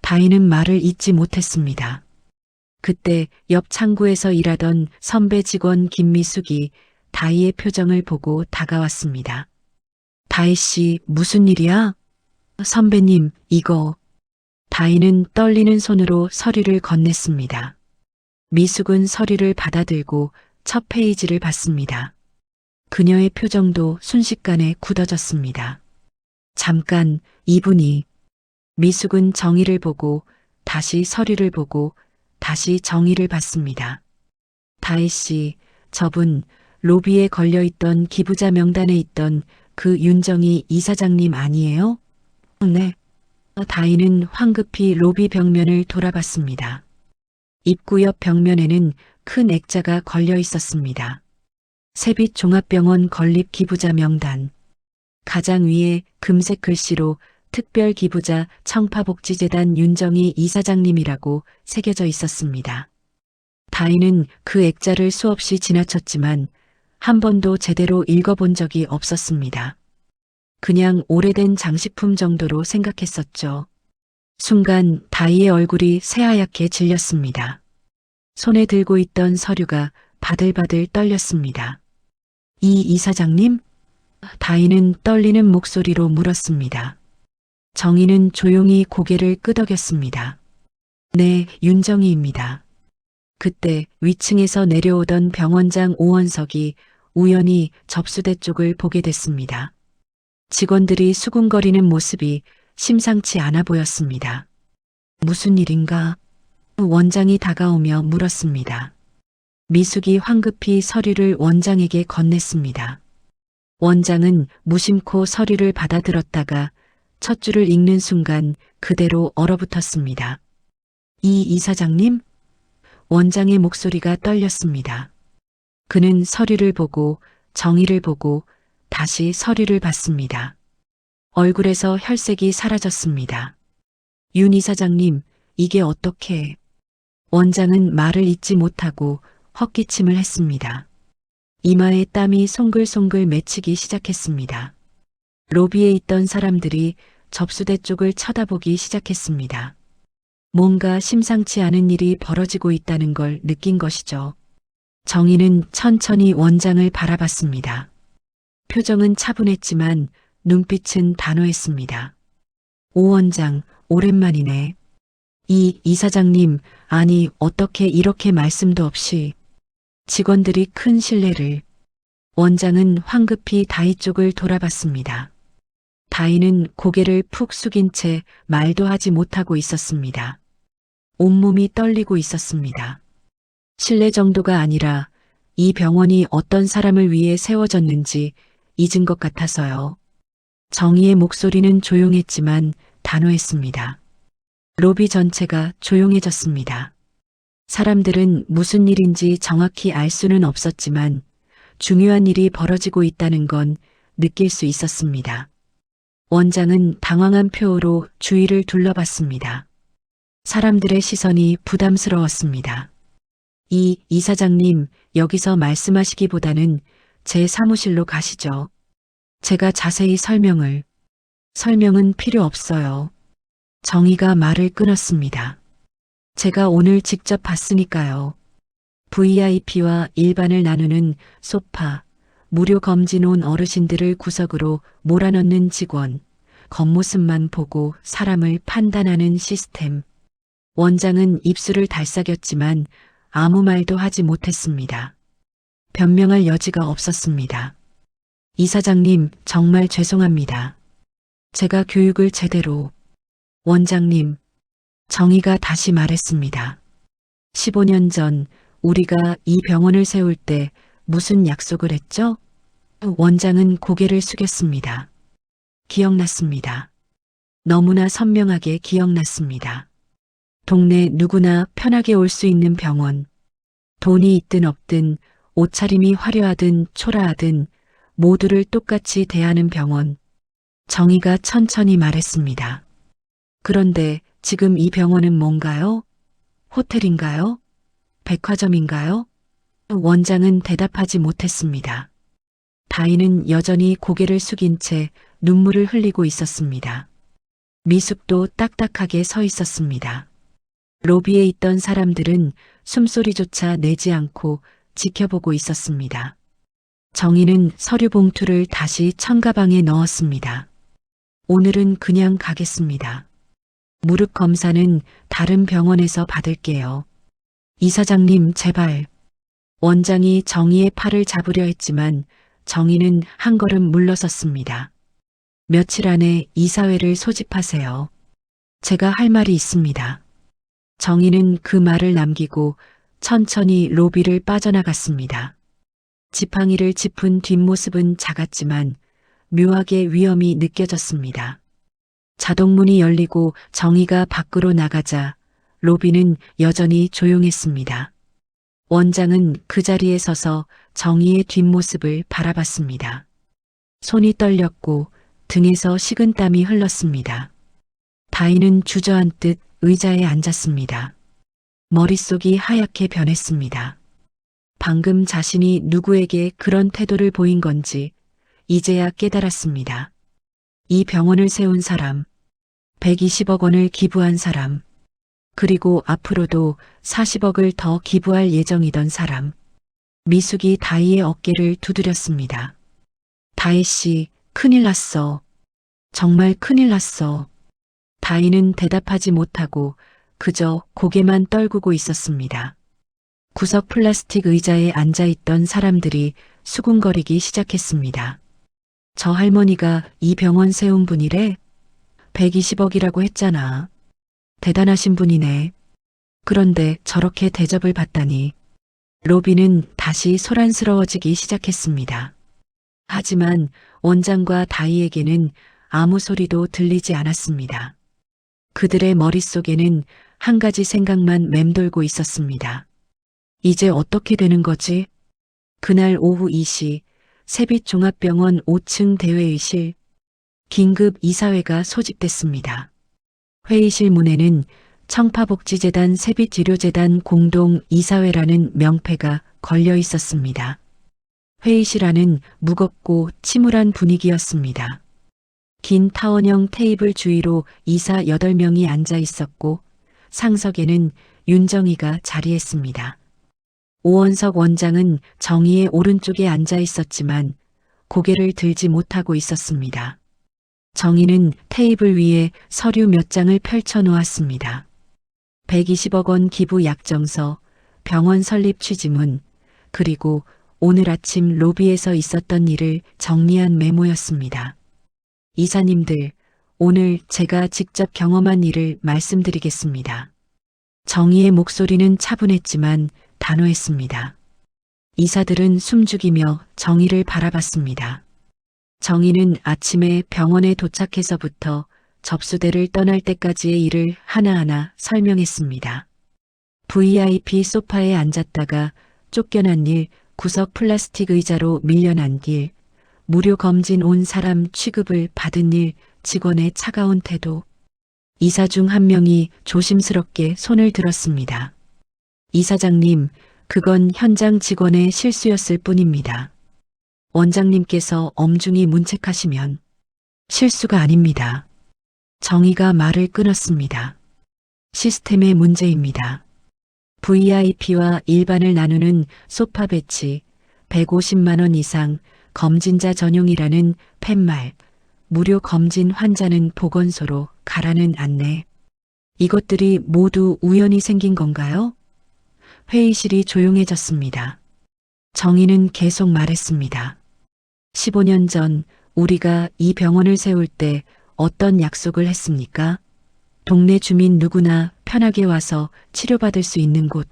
Speaker 3: 다희는 말을 잇지 못했습니다. 그때 옆 창구에서 일하던 선배 직원 김미숙이 다희의 표정을 보고 다가왔습니다. 다희 씨, 무슨 일이야? 선배님, 이거. 다희는 떨리는 손으로 서류를 건넸습니다. 미숙은 서류를 받아들고 첫 페이지를 봤습니다. 그녀의 표정도 순식간에 굳어졌습니다. 잠깐, 이분이. 미숙은 정희를 보고 다시 서류를 보고 다시 정희를 봤습니다. 다희 씨, 저분 로비에 걸려있던 기부자 명단에 있던 그 윤정희 이사장님 아니에요? 네. 다희는 황급히 로비 벽면을 돌아봤습니다. 입구 옆 벽면에는 큰 액자가 걸려 있었습니다. 세빛종합병원 건립 기부자 명단. 가장 위에 금색 글씨로 특별 기부자 청파복지재단 윤정희 이사장님이라고 새겨져 있었습니다. 다희는 그 액자를 수없이 지나쳤지만 한 번도 제대로 읽어본 적이 없었습니다. 그냥 오래된 장식품 정도로 생각했었죠. 순간 다희의 얼굴이 새하얗게 질렸습니다. 손에 들고 있던 서류가 바들바들 떨렸습니다. 이 이사장님? 다희는 떨리는 목소리로 물었습니다. 정희는 조용히 고개를 끄덕였습니다. 네, 윤정희입니다. 그때 위층에서 내려오던 병원장 오원석이 우연히 접수대 쪽을 보게 됐습니다. 직원들이 수군거리는 모습이 심상치 않아 보였습니다. 무슨 일인가? 원장이 다가오며 물었습니다. 미숙이 황급히 서류를 원장에게 건넸습니다. 원장은 무심코 서류를 받아들었다가 첫 줄을 읽는 순간 그대로 얼어붙었습니다. 이 이사장님? 원장의 목소리가 떨렸습니다. 그는 서류를 보고 정희를 보고 다시 서류를 봤습니다. 얼굴에서 혈색이 사라졌습니다. 윤 이사장님, 이게 어떻게... 원장은 말을 잇지 못하고 헛기침을 했습니다. 이마에 땀이 송글송글 맺히기 시작했습니다. 로비에 있던 사람들이 접수대 쪽을 쳐다보기 시작했습니다. 뭔가 심상치 않은 일이 벌어지고 있다는 걸 느낀 것이죠. 정희는 천천히 원장을 바라봤습니다. 표정은 차분했지만 눈빛은 단호했습니다. 오 원장, 오랜만이네. 이 이사장님, 아니 어떻게 이렇게 말씀도 없이... 직원들이 큰 신뢰를... 원장은 황급히 다희 쪽을 돌아봤습니다. 다희는 고개를 푹 숙인 채 말도 하지 못하고 있었습니다. 온몸이 떨리고 있었습니다. 신뢰 정도가 아니라 이 병원이 어떤 사람을 위해 세워졌는지 잊은 것 같아서요. 정희의 목소리는 조용했지만 단호했습니다. 로비 전체가 조용해졌습니다. 사람들은 무슨 일인지 정확히 알 수는 없었지만 중요한 일이 벌어지고 있다는 건 느낄 수 있었습니다. 원장은 당황한 표로 주위를 둘러봤습니다. 사람들의 시선이 부담스러웠습니다. 이 이사장님, 여기서 말씀하시기보다는 제 사무실로 가시죠. 제가 자세히 설명은 필요 없어요. 정희가 말을 끊었습니다. 제가 오늘 직접 봤으니까요. VIP와 일반을 나누는 소파, 무료 검진 온 어르신들을 구석으로 몰아넣는 직원, 겉모습만 보고 사람을 판단하는 시스템. 원장은 입술을 달싹였지만 아무 말도 하지 못했습니다. 변명할 여지가 없었습니다. 이사장님, 정말 죄송합니다. 제가 교육을 제대로. 원장님, 정희가 다시 말했습니다. 15년 전 우리가 이 병원을 세울 때 무슨 약속을 했죠? 원장은 고개를 숙였습니다. 기억났습니다. 너무나 선명하게 기억났습니다. 동네 누구나 편하게 올 수 있는 병원. 돈이 있든 없든, 옷차림이 화려하든 초라하든 모두를 똑같이 대하는 병원. 정희가 천천히 말했습니다. 그런데 지금 이 병원은 뭔가요? 호텔인가요? 백화점인가요? 원장은 대답하지 못했습니다. 다인은 여전히 고개를 숙인 채 눈물을 흘리고 있었습니다. 미숙도 딱딱하게 서 있었습니다. 로비에 있던 사람들은 숨소리조차 내지 않고 지켜보고 있었습니다. 정희는 서류 봉투를 다시 천가방에 넣었습니다. 오늘은 그냥 가겠습니다. 무릎 검사는 다른 병원에서 받을게요. 이사장님, 제발. 원장이 정희의 팔을 잡으려 했지만 정희는 한 걸음 물러섰습니다. 며칠 안에 이사회를 소집하세요. 제가 할 말이 있습니다. 정희는 그 말을 남기고 천천히 로비를 빠져나갔습니다. 지팡이를 짚은 뒷모습은 작았지만 묘하게 위험이 느껴졌습니다. 자동문이 열리고 정희가 밖으로 나가자 로비는 여전히 조용했습니다. 원장은 그 자리에 서서 정희의 뒷모습을 바라봤습니다. 손이 떨렸고 등에서 식은땀이 흘렀습니다. 다인은 주저앉듯 의자에 앉았습니다. 머릿속이 하얗게 변했습니다. 방금 자신이 누구에게 그런 태도를 보인 건지 이제야 깨달았습니다. 이 병원을 세운 사람, 120억 원을 기부한 사람, 그리고 앞으로도 40억을 더 기부할 예정이던 사람. 미숙이 다희의 어깨를 두드렸습니다. 다희 씨, 큰일 났어. 정말 큰일 났어. 다희는 대답하지 못하고 그저 고개만 떨구고 있었습니다. 구석 플라스틱 의자에 앉아있던 사람들이 수군거리기 시작했습니다. 저 할머니가 이 병원 세운 분이래? 120억이라고 했잖아. 대단하신 분이네. 그런데 저렇게 대접을 받다니. 로비는 다시 소란스러워지기 시작했습니다. 하지만 원장과 다희에게는 아무 소리도 들리지 않았습니다. 그들의 머릿속에는 한 가지 생각만 맴돌고 있었습니다. 이제 어떻게 되는 거지? 그날 오후 2시 세빛종합병원 5층 대회의실, 긴급 이사회가 소집됐습니다. 회의실 문에는 청파복지재단 세빛의료재단 공동 이사회라는 명패가 걸려 있었습니다. 회의실 안은 무겁고 침울한 분위기였습니다. 긴 타원형 테이블 주위로 이사 8명이 앉아 있었고 상석에는 윤정희가 자리했습니다. 오원석 원장은 정희의 오른쪽에 앉아 있었지만 고개를 들지 못하고 있었습니다. 정희는 테이블 위에 서류 몇 장을 펼쳐 놓았습니다. 120억 원 기부 약정서, 병원 설립 취지문, 그리고 오늘 아침 로비에서 있었던 일을 정리한 메모였습니다. 이사님들, 오늘 제가 직접 경험한 일을 말씀드리겠습니다. 정희의 목소리는 차분했지만 단호했습니다. 이사들은 숨죽이며 정희를 바라봤습니다. 정희는 아침에 병원에 도착해서부터 접수대를 떠날 때까지의 일을 하나하나 설명했습니다. VIP 소파에 앉았다가 쫓겨난 일, 구석 플라스틱 의자로 밀려난 길, 무료 검진 온 사람 취급을 받은 일, 직원의 차가운 태도. 이사 중 한 명이 조심스럽게 손을 들었습니다. 이사장님, 그건 현장 직원의 실수였을 뿐입니다. 원장님께서 엄중히 문책하시면 실수가 아닙니다. 정희가 말을 끊었습니다. 시스템의 문제입니다. VIP와 일반을 나누는 소파 배치, 150만 원 이상, 검진자 전용이라는 팻말, 무료 검진 환자는 보건소로 가라는 안내. 이것들이 모두 우연히 생긴 건가요? 회의실이 조용해졌습니다. 정희는 계속 말했습니다. 15년 전 우리가 이 병원을 세울 때 어떤 약속을 했습니까? 동네 주민 누구나 편하게 와서 치료받을 수 있는 곳.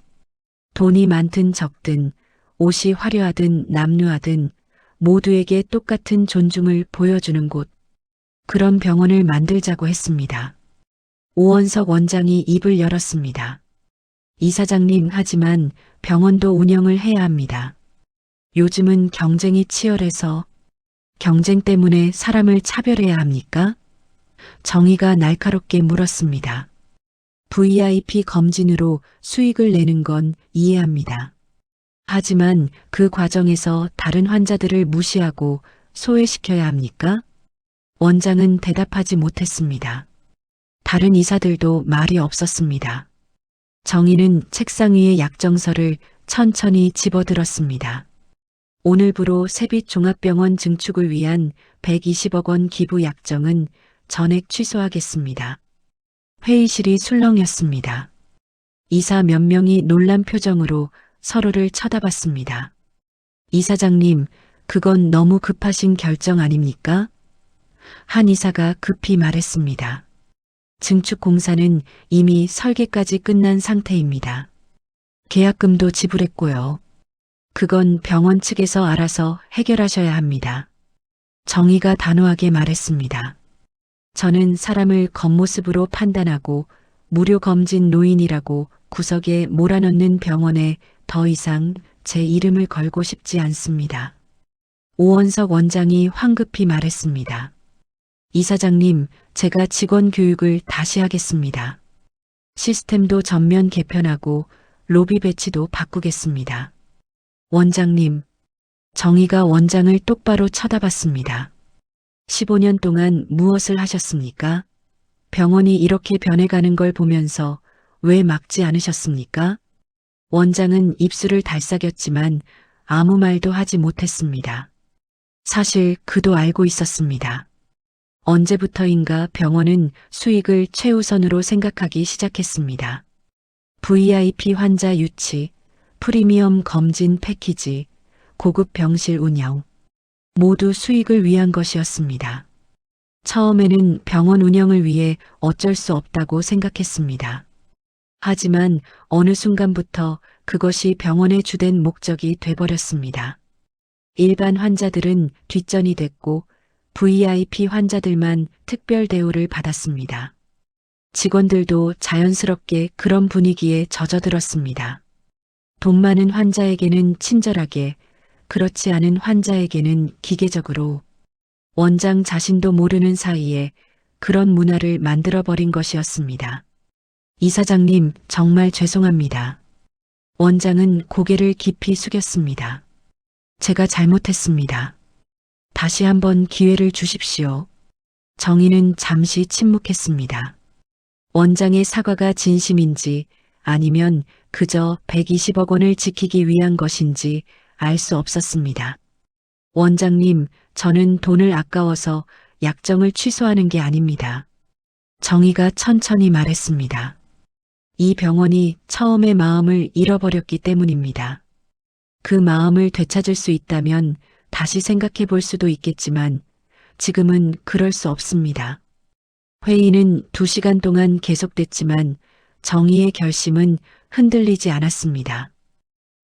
Speaker 3: 돈이 많든 적든, 옷이 화려하든 남루하든 모두에게 똑같은 존중을 보여주는 곳. 그런 병원을 만들자고 했습니다. 오원석 원장이 입을 열었습니다. 이사장님, 하지만 병원도 운영을 해야 합니다. 요즘은 경쟁이 치열해서 경쟁 때문에 사람을 차별해야 합니까? 정희가 날카롭게 물었습니다. VIP 검진으로 수익을 내는 건 이해합니다. 하지만 그 과정에서 다른 환자들을 무시하고 소외시켜야 합니까? 원장은 대답하지 못했습니다. 다른 이사들도 말이 없었습니다. 정희는 책상 위의 약정서를 천천히 집어들었습니다. 오늘부로 세빛종합병원 증축을 위한 120억 원 기부 약정은 전액 취소하겠습니다. 회의실이 술렁였습니다. 이사 몇 명이 놀란 표정으로 서로를 쳐다봤습니다. 이사장님, 그건 너무 급하신 결정 아닙니까? 한 이사가 급히 말했습니다. 증축 공사는 이미 설계까지 끝난 상태입니다. 계약금도 지불했고요. 그건 병원 측에서 알아서 해결하셔야 합니다. 정희가 단호하게 말했습니다. 저는 사람을 겉모습으로 판단하고 무료 검진 노인이라고 구석에 몰아넣는 병원에 더 이상 제 이름을 걸고 싶지 않습니다. 오원석 원장이 황급히 말했습니다. 이사장님, 제가 직원 교육을 다시 하겠습니다. 시스템도 전면 개편하고 로비 배치도 바꾸겠습니다. 원장님, 정희가 원장을 똑바로 쳐다봤습니다. 15년 동안 무엇을 하셨습니까? 병원이 이렇게 변해가는 걸 보면서 왜 막지 않으셨습니까? 원장은 입술을 달싹였지만 아무 말도 하지 못했습니다. 사실 그도 알고 있었습니다. 언제부터인가 병원은 수익을 최우선으로 생각하기 시작했습니다. VIP 환자 유치, 프리미엄 검진 패키지, 고급 병실 운영, 모두 수익을 위한 것이었습니다. 처음에는 병원 운영을 위해 어쩔 수 없다고 생각했습니다. 하지만 어느 순간부터 그것이 병원의 주된 목적이 돼버렸습니다. 일반 환자들은 뒷전이 됐고 VIP 환자들만 특별 대우를 받았습니다. 직원들도 자연스럽게 그런 분위기에 젖어들었습니다. 돈 많은 환자에게는 친절하게, 그렇지 않은 환자에게는 기계적으로, 원장 자신도 모르는 사이에 그런 문화를 만들어버린 것이었습니다. 이사장님, 정말 죄송합니다. 원장은 고개를 깊이 숙였습니다. 제가 잘못했습니다. 다시 한번 기회를 주십시오. 정희는 잠시 침묵했습니다. 원장의 사과가 진심인지 아니면 그저 120억 원을 지키기 위한 것인지 알 수 없었습니다. 원장님, 저는 돈을 아까워서 약정을 취소하는 게 아닙니다. 정희가 천천히 말했습니다. 이 병원이 처음의 마음을 잃어버렸기 때문입니다. 그 마음을 되찾을 수 있다면 다시 생각해 볼 수도 있겠지만 지금은 그럴 수 없습니다. 회의는 2시간 동안 계속됐지만 정희의 결심은 흔들리지 않았습니다.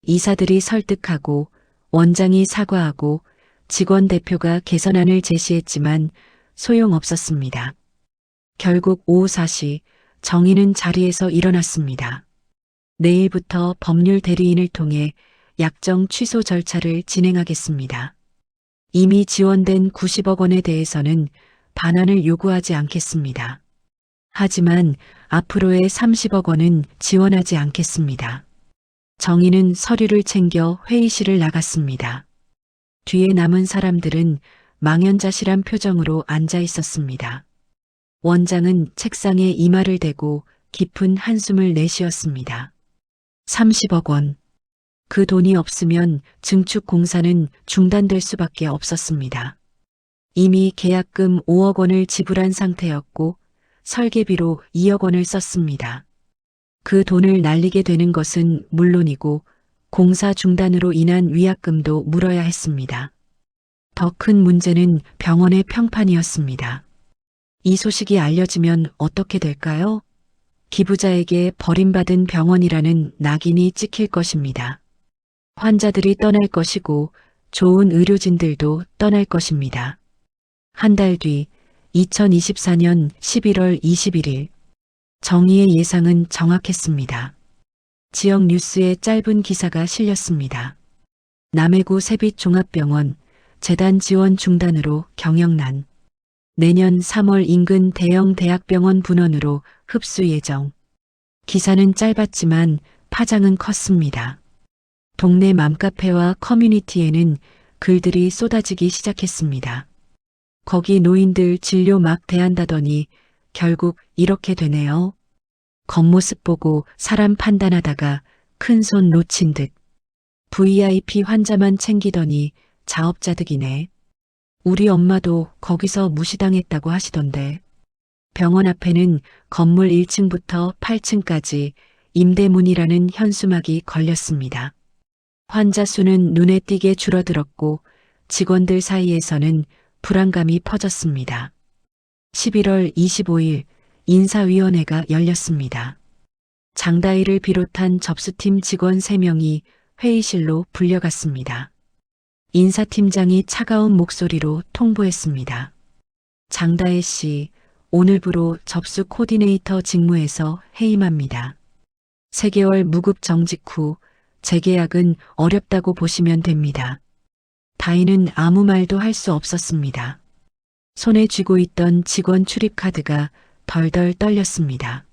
Speaker 3: 이사들이 설득하고 원장이 사과하고 직원 대표가 개선안을 제시했지만 소용없었습니다. 결국 오후 4시 정희는 자리에서 일어났습니다. 내일부터 법률 대리인을 통해 약정 취소 절차를 진행하겠습니다. 이미 지원된 90억 원에 대해서는 반환을 요구하지 않겠습니다. 하지만 앞으로의 30억 원은 지원하지 않겠습니다. 정희는 서류를 챙겨 회의실을 나갔습니다. 뒤에 남은 사람들은 망연자실한 표정으로 앉아 있었습니다. 원장은 책상에 이마를 대고 깊은 한숨을 내쉬었습니다. 30억 원. 그 돈이 없으면 증축 공사는 중단될 수밖에 없었습니다. 이미 계약금 5억 원을 지불한 상태였고 설계비로 2억 원을 썼습니다. 그 돈을 날리게 되는 것은 물론이고 공사 중단으로 인한 위약금도 물어야 했습니다. 더 큰 문제는 병원의 평판이었습니다. 이 소식이 알려지면 어떻게 될까요? 기부자에게 버림받은 병원이라는 낙인이 찍힐 것입니다. 환자들이 떠날 것이고 좋은 의료진들도 떠날 것입니다. 한 달 뒤 2024년 11월 21일 정의의 예상은 정확했습니다. 지역 뉴스에 짧은 기사가 실렸습니다. 남해구 세빛종합병원 재단 지원 중단으로 경영난. 내년 3월 인근 대형 대학병원 분원으로 흡수 예정. 기사는 짧았지만 파장은 컸습니다. 동네 맘카페와 커뮤니티에는 글들이 쏟아지기 시작했습니다. 거기 노인들 진료 막 대한다더니 결국 이렇게 되네요. 겉모습 보고 사람 판단하다가 큰 손 놓친 듯. VIP 환자만 챙기더니 자업자득이네. 우리 엄마도 거기서 무시당했다고 하시던데. 병원 앞에는 건물 1층부터 8층까지 임대문이라는 현수막이 걸렸습니다. 환자 수는 눈에 띄게 줄어들었고 직원들 사이에서는 불안감이 퍼졌습니다. 11월 25일 인사위원회가 열렸습니다. 장다희를 비롯한 접수팀 직원 3명이 회의실로 불려갔습니다. 인사팀장이 차가운 목소리로 통보했습니다. 장다혜 씨, 오늘부로 접수 코디네이터 직무에서 해임합니다. 3개월 무급 정직 후 재계약은 어렵다고 보시면 됩니다. 다희는 아무 말도 할 수 없었습니다. 손에 쥐고 있던 직원 출입 카드가 덜덜 떨렸습니다.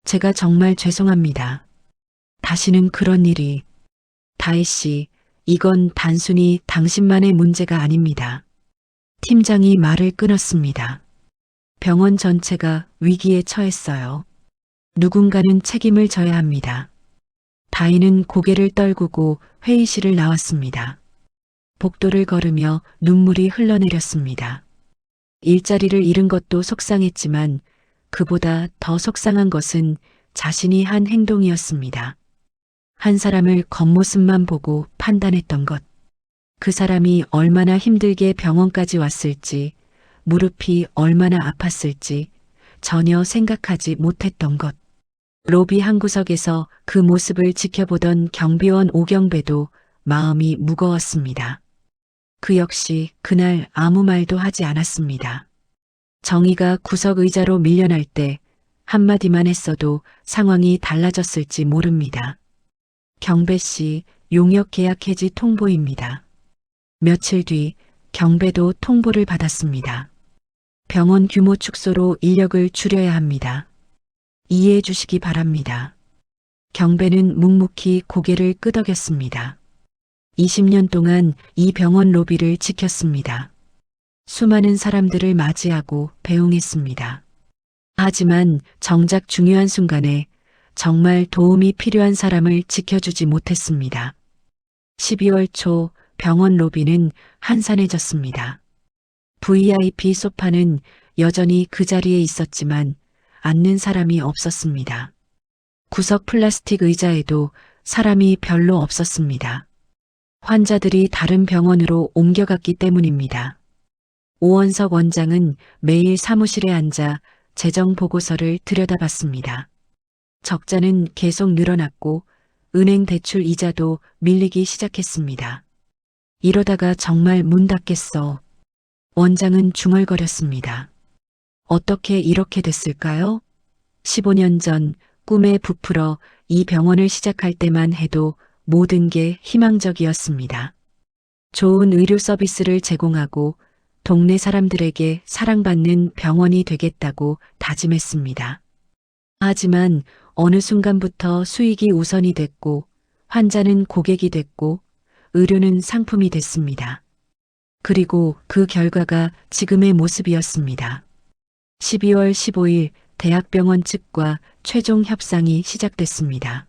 Speaker 3: 제가 정말 죄송합니다. 다시는 그런 일이. 다희 씨, 이건 단순히 당신만의 문제가 아닙니다. 팀장이 말을 끊었습니다. 병원 전체가 위기에 처했어요. 누군가는 책임을 져야 합니다. 다희는 고개를 떨구고 회의실을 나왔습니다. 복도를 걸으며 눈물이 흘러내렸습니다. 일자리를 잃은 것도 속상했지만 그보다 더 속상한 것은 자신이 한 행동이었습니다. 한 사람을 겉모습만 보고 판단했던 것. 그 사람이 얼마나 힘들게 병원까지 왔을지, 무릎이 얼마나 아팠을지 전혀 생각하지 못했던 것. 로비 한 구석에서 그 모습을 지켜보던 경비원 오경배도 마음이 무거웠습니다. 그 역시 그날 아무 말도 하지 않았습니다. 정의가 구석 의자로 밀려날 때 한마디만 했어도 상황이 달라졌을지 모릅니다. 경배 씨, 용역 계약 해지 통보입니다. 며칠 뒤 경배도 통보를 받았습니다. 병원 규모 축소로 인력을 줄여야 합니다. 이해해 주시기 바랍니다. 경배는 묵묵히 고개를 끄덕였습니다. 20년 동안 이 병원 로비를 지켰습니다. 수많은 사람들을 맞이하고 배웅했습니다. 하지만 정작 중요한 순간에 정말 도움이 필요한 사람을 지켜주지 못했습니다. 12월 초 병원 로비는 한산해졌습니다. VIP 소파는 여전히 그 자리에 있었지만 앉는 사람이 없었습니다. 구석 플라스틱 의자에도 사람이 별로 없었습니다. 환자들이 다른 병원으로 옮겨갔기 때문입니다. 오원석 원장은 매일 사무실에 앉아 재정 보고서를 들여다봤습니다. 적자는 계속 늘어났고 은행 대출 이자도 밀리기 시작했습니다. 이러다가 정말 문 닫겠어. 원장은 중얼거렸습니다. 어떻게 이렇게 됐을까요? 15년 전 꿈에 부풀어 이 병원을 시작할 때만 해도 모든 게 희망적이었습니다. 좋은 의료 서비스를 제공하고 동네 사람들에게 사랑받는 병원이 되겠다고 다짐했습니다. 하지만 어느 순간부터 수익이 우선이 됐고 환자는 고객이 됐고 의료는 상품이 됐습니다. 그리고 그 결과가 지금의 모습이었습니다. 12월 15일 대학병원 측과 최종 협상이 시작됐습니다.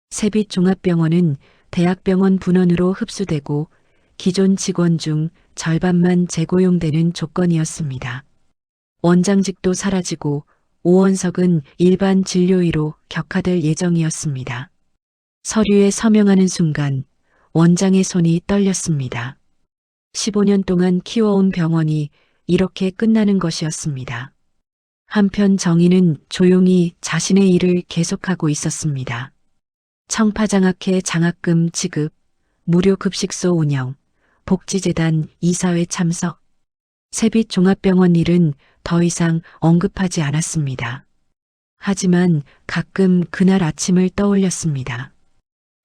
Speaker 3: 세빛종합병원은 대학병원 분원으로 흡수되고 기존 직원 중 절반만 재고용되는 조건이었습니다. 원장직도 사라지고 오원석은 일반 진료의로 격하될 예정이었습니다. 서류에 서명하는 순간 원장의 손이 떨렸습니다. 15년 동안 키워온 병원이 이렇게 끝나는 것이었습니다. 한편 정희는 조용히 자신의 일을 계속하고 있었습니다. 청파장학회 장학금 지급, 무료 급식소 운영, 복지재단 이사회 참석, 세빛종합병원 일은 더 이상 언급하지 않았습니다. 하지만 가끔 그날 아침을 떠올렸습니다.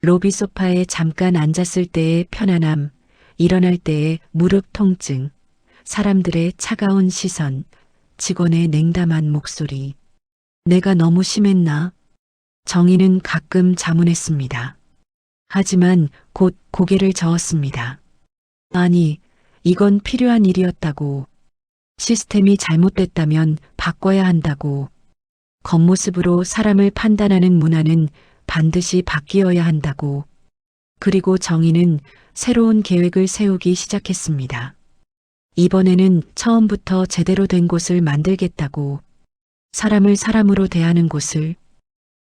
Speaker 3: 로비 소파에 잠깐 앉았을 때의 편안함, 일어날 때의 무릎 통증, 사람들의 차가운 시선, 직원의 냉담한 목소리. 내가 너무 심했나? 정희는 가끔 자문했습니다. 하지만 곧 고개를 저었습니다. 아니, 이건 필요한 일이었다고. 시스템이 잘못됐다면 바꿔야 한다고. 겉모습으로 사람을 판단하는 문화는 반드시 바뀌어야 한다고. 그리고 정희는 새로운 계획을 세우기 시작했습니다. 이번에는 처음부터 제대로 된 곳을 만들겠다고. 사람을 사람으로 대하는 곳을.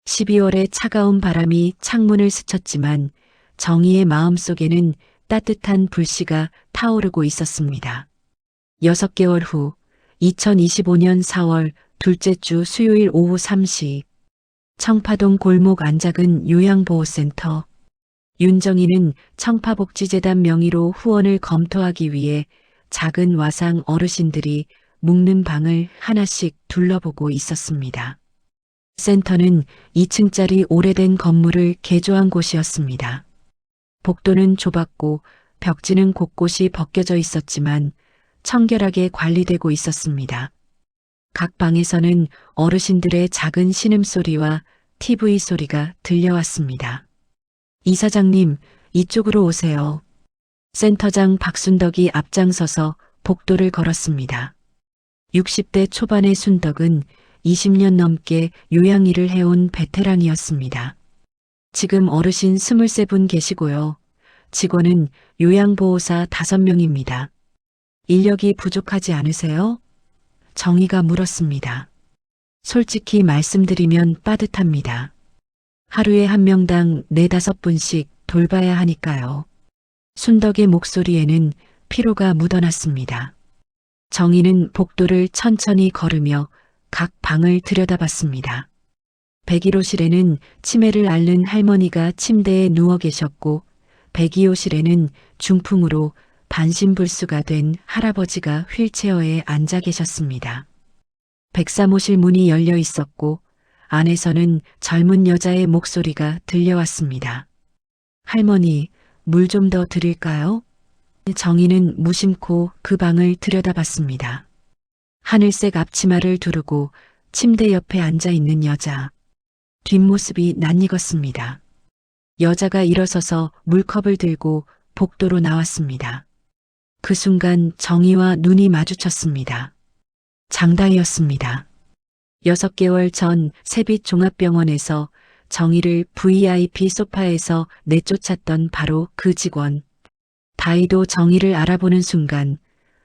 Speaker 3: 12월의 차가운 바람이 창문을 스쳤지만 정희의 마음속에는 따뜻한 불씨가 타오르고 있었습니다. 6개월 후 2025년 4월 둘째 주 수요일 오후 3시 청파동 골목 안작은 요양보호센터. 윤정희는 청파복지재단 명의로 후원을 검토하기 위해 작은 와상 어르신들이 묵는 방을 하나씩 둘러보고 있었습니다. 센터는 2층짜리 오래된 건물을 개조한 곳이었습니다. 복도는 좁았고 벽지는 곳곳이 벗겨져 있었지만 청결하게 관리되고 있었습니다. 각 방에서는 어르신들의 작은 신음소리와 TV 소리가 들려왔습니다. 이사장님, 이쪽으로 오세요. 센터장 박순덕이 앞장서서 복도를 걸었습니다. 60대 초반의 순덕은 20년 넘게 요양일을 해온 베테랑이었습니다. 지금 어르신 23분 계시고요. 직원은 요양보호사 5명입니다. 인력이 부족하지 않으세요? 정희가 물었습니다. 솔직히 말씀드리면 빠듯합니다. 하루에 한 명당 4-5분씩 돌봐야 하니까요. 순덕의 목소리에는 피로가 묻어났습니다. 정희는 복도를 천천히 걸으며 각 방을 들여다봤습니다. 101호실에는 치매를 앓는 할머니가 침대에 누워 계셨고 102호실에는 중풍으로 반신불수가 된 할아버지가 휠체어에 앉아 계셨습니다. 103호실 문이 열려 있었고 안에서는 젊은 여자의 목소리가 들려왔습니다. 할머니, 물 좀 더 드릴까요? 정희는 무심코 그 방을 들여다봤습니다. 하늘색 앞치마를 두르고 침대 옆에 앉아 있는 여자. 뒷모습이 낯익었습니다. 여자가 일어서서 물컵을 들고 복도로 나왔습니다. 그 순간 정희와 눈이 마주쳤습니다. 장다희였습니다. 6개월 전 세빛종합병원에서 정희를 VIP 소파에서 내쫓았던 바로 그 직원. 다희도 정희를 알아보는 순간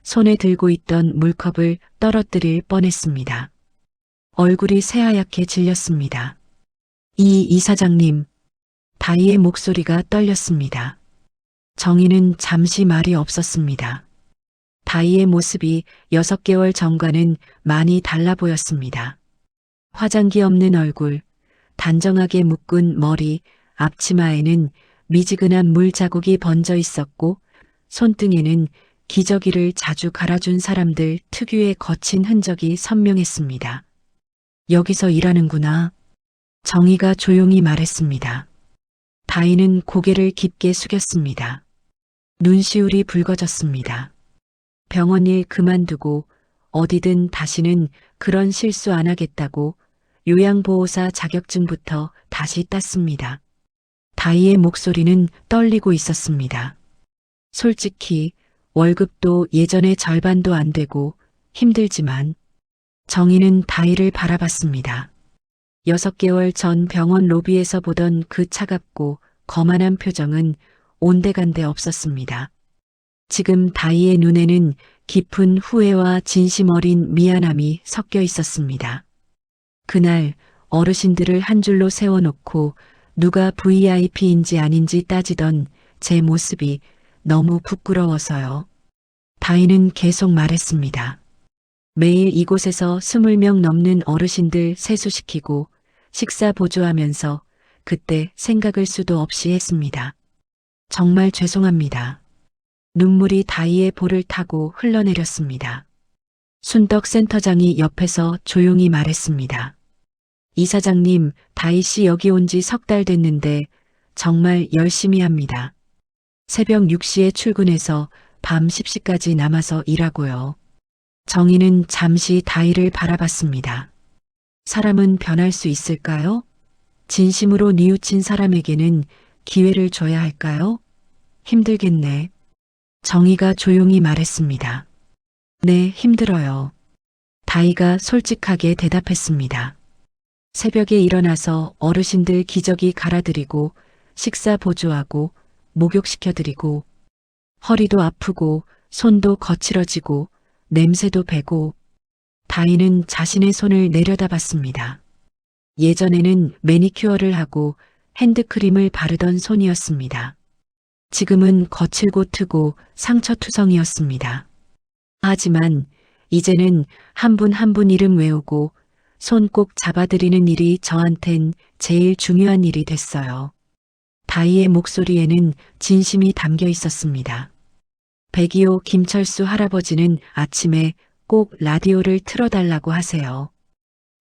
Speaker 3: 손에 들고 있던 물컵을 떨어뜨릴 뻔했습니다. 얼굴이 새하얗게 질렸습니다. 이 이사장님. 다희의 목소리가 떨렸습니다. 정희는 잠시 말이 없었습니다. 다희의 모습이 6개월 전과는 많이 달라 보였습니다. 화장기 없는 얼굴, 단정하게 묶은 머리, 앞치마에는 미지근한 물 자국이 번져 있었고 손등에는 기저귀를 자주 갈아준 사람들 특유의 거친 흔적이 선명했습니다. 여기서 일하는구나. 정희가 조용히 말했습니다. 다희는 고개를 깊게 숙였습니다. 눈시울이 붉어졌습니다. 병원 일 그만두고 어디든 다시는 그런 실수 안 하겠다고 요양보호사 자격증부터 다시 땄습니다. 다희의 목소리는 떨리고 있었습니다. 솔직히 월급도 예전의 절반도 안 되고 힘들지만 정희는 다희를 바라봤습니다. 6개월 전 병원 로비에서 보던 그 차갑고 거만한 표정은 온데간데 없었습니다. 지금 다희의 눈에는 깊은 후회와 진심 어린 미안함이 섞여 있었습니다. 그날 어르신들을 한 줄로 세워놓고 누가 VIP인지 아닌지 따지던 제 모습이 너무 부끄러워서요. 다희는 계속 말했습니다. 매일 이곳에서 20명 넘는 어르신들 세수시키고 식사 보조하면서 그때 생각을 수도 없이 했습니다. 정말 죄송합니다. 눈물이 다희의 볼을 타고 흘러내렸습니다. 순덕 센터장이 옆에서 조용히 말했습니다. 이사장님, 다희 씨 여기 온 지 3달 됐는데 정말 열심히 합니다. 새벽 6시에 출근해서 밤 10시까지 남아서 일하고요. 정희는 잠시 다희를 바라봤습니다. 사람은 변할 수 있을까요? 진심으로 뉘우친 사람에게는 기회를 줘야 할까요? 힘들겠네. 정희가 조용히 말했습니다. 네, 힘들어요. 다희가 솔직하게 대답했습니다. 새벽에 일어나서 어르신들 기저귀 갈아드리고 식사 보조하고 목욕시켜드리고 허리도 아프고 손도 거칠어지고 냄새도 배고 다희는 자신의 손을 내려다봤습니다. 예전에는 매니큐어를 하고 핸드크림을 바르던 손이었습니다. 지금은 거칠고 트고 상처투성이었습니다. 하지만 이제는 한 분 한 분 이름 외우고 손 꼭 잡아드리는 일이 저한텐 제일 중요한 일이 됐어요. 다희의 목소리에는 진심이 담겨 있었습니다. 102호 김철수 할아버지는 아침에 꼭 라디오를 틀어달라고 하세요.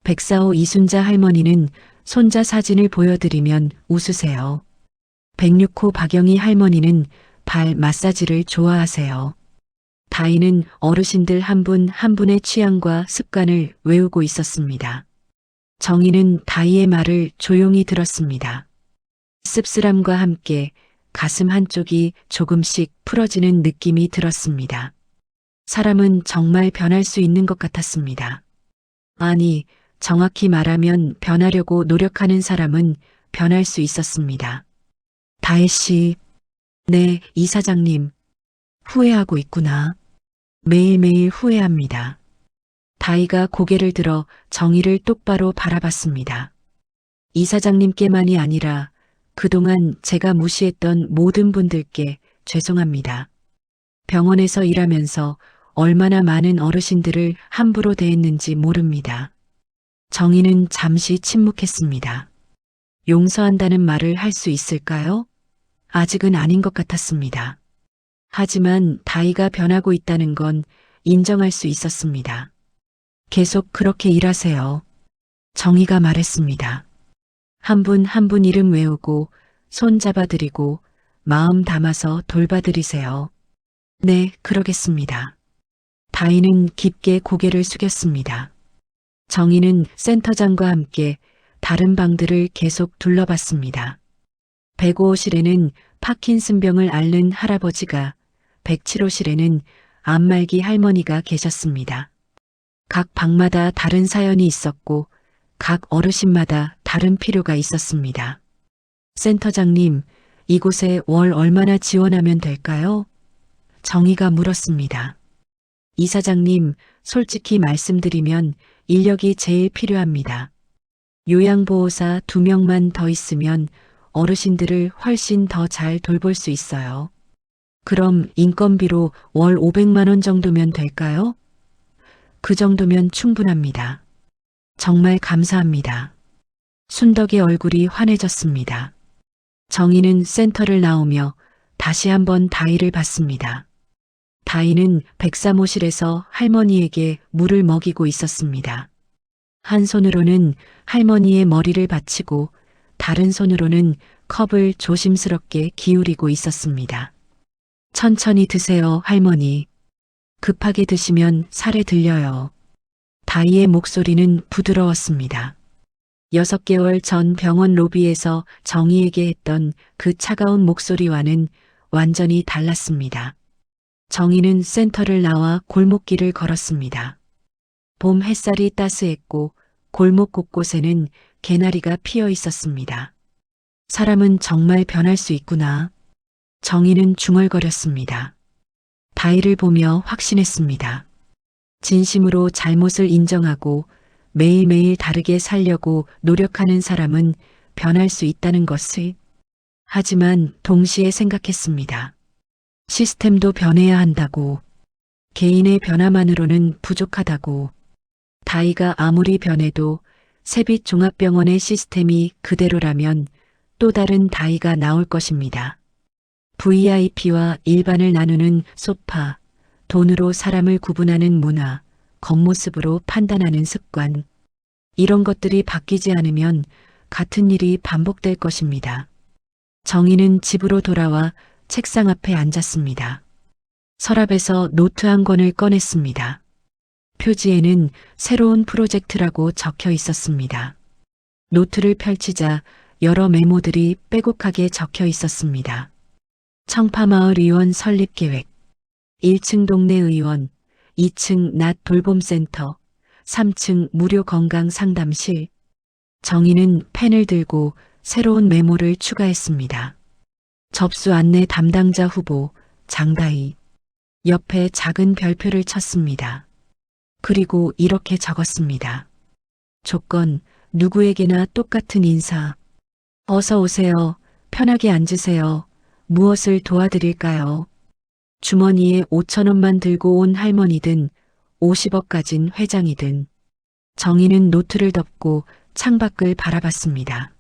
Speaker 3: 104호 이순자 할머니는 손자 사진을 보여드리면 웃으세요. 106호 박영희 할머니는 발 마사지를 좋아하세요. 다희는 어르신들 한 분 한 분의 취향과 습관을 외우고 있었습니다. 정희는 다희의 말을 조용히 들었습니다. 씁쓸함과 함께 가슴 한쪽이 조금씩 풀어지는 느낌이 들었습니다. 사람은 정말 변할 수 있는 것 같았습니다. 아니, 정확히 말하면 변하려고 노력하는 사람은 변할 수 있었습니다. 다혜 씨, 네, 이사장님. 후회하고 있구나. 매일매일 후회합니다. 다희가 고개를 들어 정희를 똑바로 바라봤습니다. 이사장님께만이 아니라 그동안 제가 무시했던 모든 분들께 죄송합니다. 병원에서 일하면서 얼마나 많은 어르신들을 함부로 대했는지 모릅니다. 정희는 잠시 침묵했습니다. 용서한다는 말을 할 수 있을까요? 아직은 아닌 것 같았습니다. 하지만 다희가 변하고 있다는 건 인정할 수 있었습니다. 계속 그렇게 일하세요. 정희가 말했습니다. 한 분 한 분 이름 외우고 손 잡아드리고 마음 담아서 돌봐드리세요. 네, 그러겠습니다. 다희는 깊게 고개를 숙였습니다. 정희는 센터장과 함께 다른 방들을 계속 둘러봤습니다. 105호실에는 파킨슨병을 앓는 할아버지가, 107호실에는 안말기 할머니가 계셨습니다. 각 방마다 다른 사연이 있었고 각 어르신마다 다른 필요가 있었습니다. 센터장님, 이곳에 월 얼마나 지원하면 될까요? 정희가 물었습니다. 이사장님, 솔직히 말씀드리면 인력이 제일 필요합니다. 요양보호사 2명만 더 있으면 어르신들을 훨씬 더 잘 돌볼 수 있어요. 그럼 인건비로 월 500만 원 정도면 될까요? 그 정도면 충분합니다. 정말 감사합니다. 순덕의 얼굴이 환해졌습니다. 정희는 센터를 나오며 다시 한번 다희를 봤습니다. 다희는 백사모실에서 할머니에게 물을 먹이고 있었습니다. 한 손으로는 할머니의 머리를 받치고 다른 손으로는 컵을 조심스럽게 기울이고 있었습니다. 천천히 드세요, 할머니. 급하게 드시면 살에 들려요. 다희의 목소리는 부드러웠습니다. 6개월 전 병원 로비에서 정희에게 했던 그 차가운 목소리와는 완전히 달랐습니다. 정희는 센터를 나와 골목길을 걸었습니다. 봄 햇살이 따스했고 골목 곳곳에는 개나리가 피어 있었습니다. 사람은 정말 변할 수 있구나. 정희는 중얼거렸습니다. 다희를 보며 확신했습니다. 진심으로 잘못을 인정하고 매일매일 다르게 살려고 노력하는 사람은 변할 수 있다는 것을. 하지만 동시에 생각했습니다. 시스템도 변해야 한다고. 개인의 변화만으로는 부족하다고. 다희가 아무리 변해도 세빛종합병원의 시스템이 그대로라면 또 다른 다희가 나올 것입니다. VIP와 일반을 나누는 소파, 돈으로 사람을 구분하는 문화, 겉모습으로 판단하는 습관. 이런 것들이 바뀌지 않으면 같은 일이 반복될 것입니다. 정희는 집으로 돌아와 책상 앞에 앉았습니다. 서랍에서 노트 한 권을 꺼냈습니다. 표지에는 새로운 프로젝트라고 적혀 있었습니다. 노트를 펼치자 여러 메모들이 빼곡하게 적혀 있었습니다. 청파마을 의원 설립 계획, 1층 동네 의원, 2층 낮 돌봄센터, 3층 무료 건강 상담실. 정희는 펜을 들고 새로운 메모를 추가했습니다. 접수 안내 담당자 후보 장다희. 옆에 작은 별표를 쳤습니다. 그리고 이렇게 적었습니다. 조건, 누구에게나 똑같은 인사. 어서 오세요. 편하게 앉으세요. 무엇을 도와드릴까요? 주머니에 5,000원만 들고 온 할머니든 50억 가진 회장이든. 정희는 노트를 덮고 창밖을 바라봤습니다.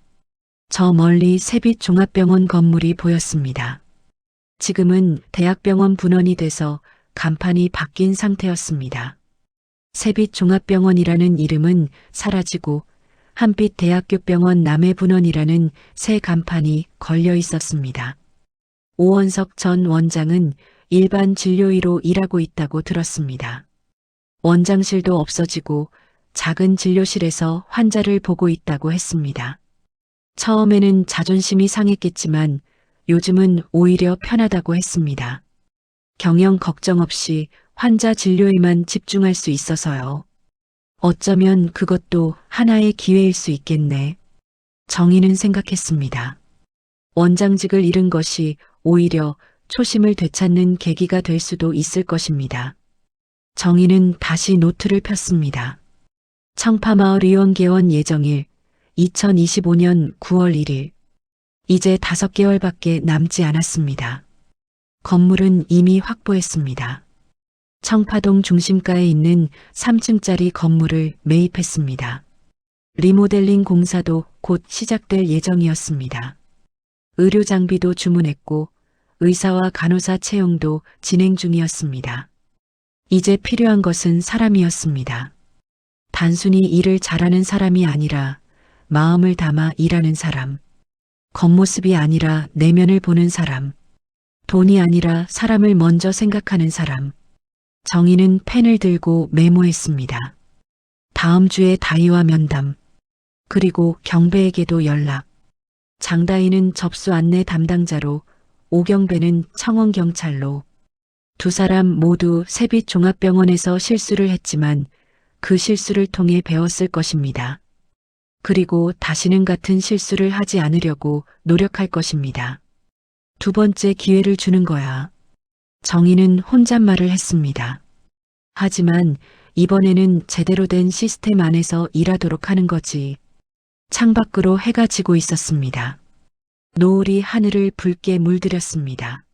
Speaker 3: 저 멀리 세빛종합병원 건물이 보였습니다. 지금은 대학병원 분원이 돼서 간판이 바뀐 상태였습니다. 세빛종합병원이라는 이름은 사라지고 한빛대학교병원 남해분원이라는 새 간판이 걸려 있었습니다. 오원석 전 원장은 일반 진료의로 일하고 있다고 들었습니다. 원장실도 없어지고 작은 진료실에서 환자를 보고 있다고 했습니다. 처음에는 자존심이 상했겠지만 요즘은 오히려 편하다고 했습니다. 경영 걱정 없이 환자 진료에만 집중할 수 있어서요. 어쩌면 그것도 하나의 기회일 수 있겠네. 정희는 생각했습니다. 원장직을 잃은 것이 오히려 초심을 되찾는 계기가 될 수도 있을 것입니다. 정희는 다시 노트를 폈습니다. 청파마을 의원 개원 예정일 2025년 9월 1일. 이제 5개월밖에 남지 않았습니다. 건물은 이미 확보했습니다. 청파동 중심가에 있는 3층짜리 건물을 매입했습니다. 리모델링 공사도 곧 시작될 예정이었습니다. 의료 장비도 주문했고 의사와 간호사 채용도 진행 중이었습니다. 이제 필요한 것은 사람이었습니다. 단순히 일을 잘하는 사람이 아니라 마음을 담아 일하는 사람. 겉모습이 아니라 내면을 보는 사람. 돈이 아니라 사람을 먼저 생각하는 사람. 정희는 펜을 들고 메모했습니다. 다음 주에 다희와 면담. 그리고 경배에게도 연락. 장다희는 접수 안내 담당자로, 오경배는 청원경찰로. 두 사람 모두 세빛종합병원에서 실수를 했지만 그 실수를 통해 배웠을 것입니다. 그리고 다시는 같은 실수를 하지 않으려고 노력할 것입니다. 두 번째 기회를 주는 거야. 정희는 혼잣말을 했습니다. 하지만 이번에는 제대로 된 시스템 안에서 일하도록 하는 거지. 창밖으로 해가 지고 있었습니다. 노을이 하늘을 붉게 물들였습니다.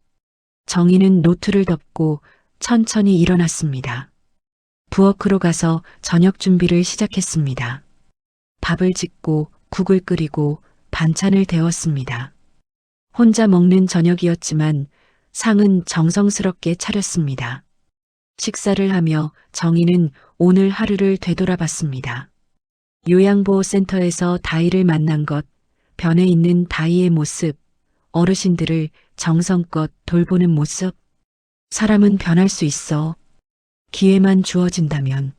Speaker 3: 정희는 노트를 덮고 천천히 일어났습니다. 부엌으로 가서 저녁 준비를 시작했습니다. 밥을 짓고 국을 끓이고 반찬을 데웠습니다. 혼자 먹는 저녁이었지만 상은 정성스럽게 차렸습니다. 식사를 하며 정희는 오늘 하루를 되돌아봤습니다. 요양보호센터에서 다희를 만난 것, 변해 있는 다희의 모습, 어르신들을 정성껏 돌보는 모습. 사람은 변할 수 있어. 기회만 주어진다면.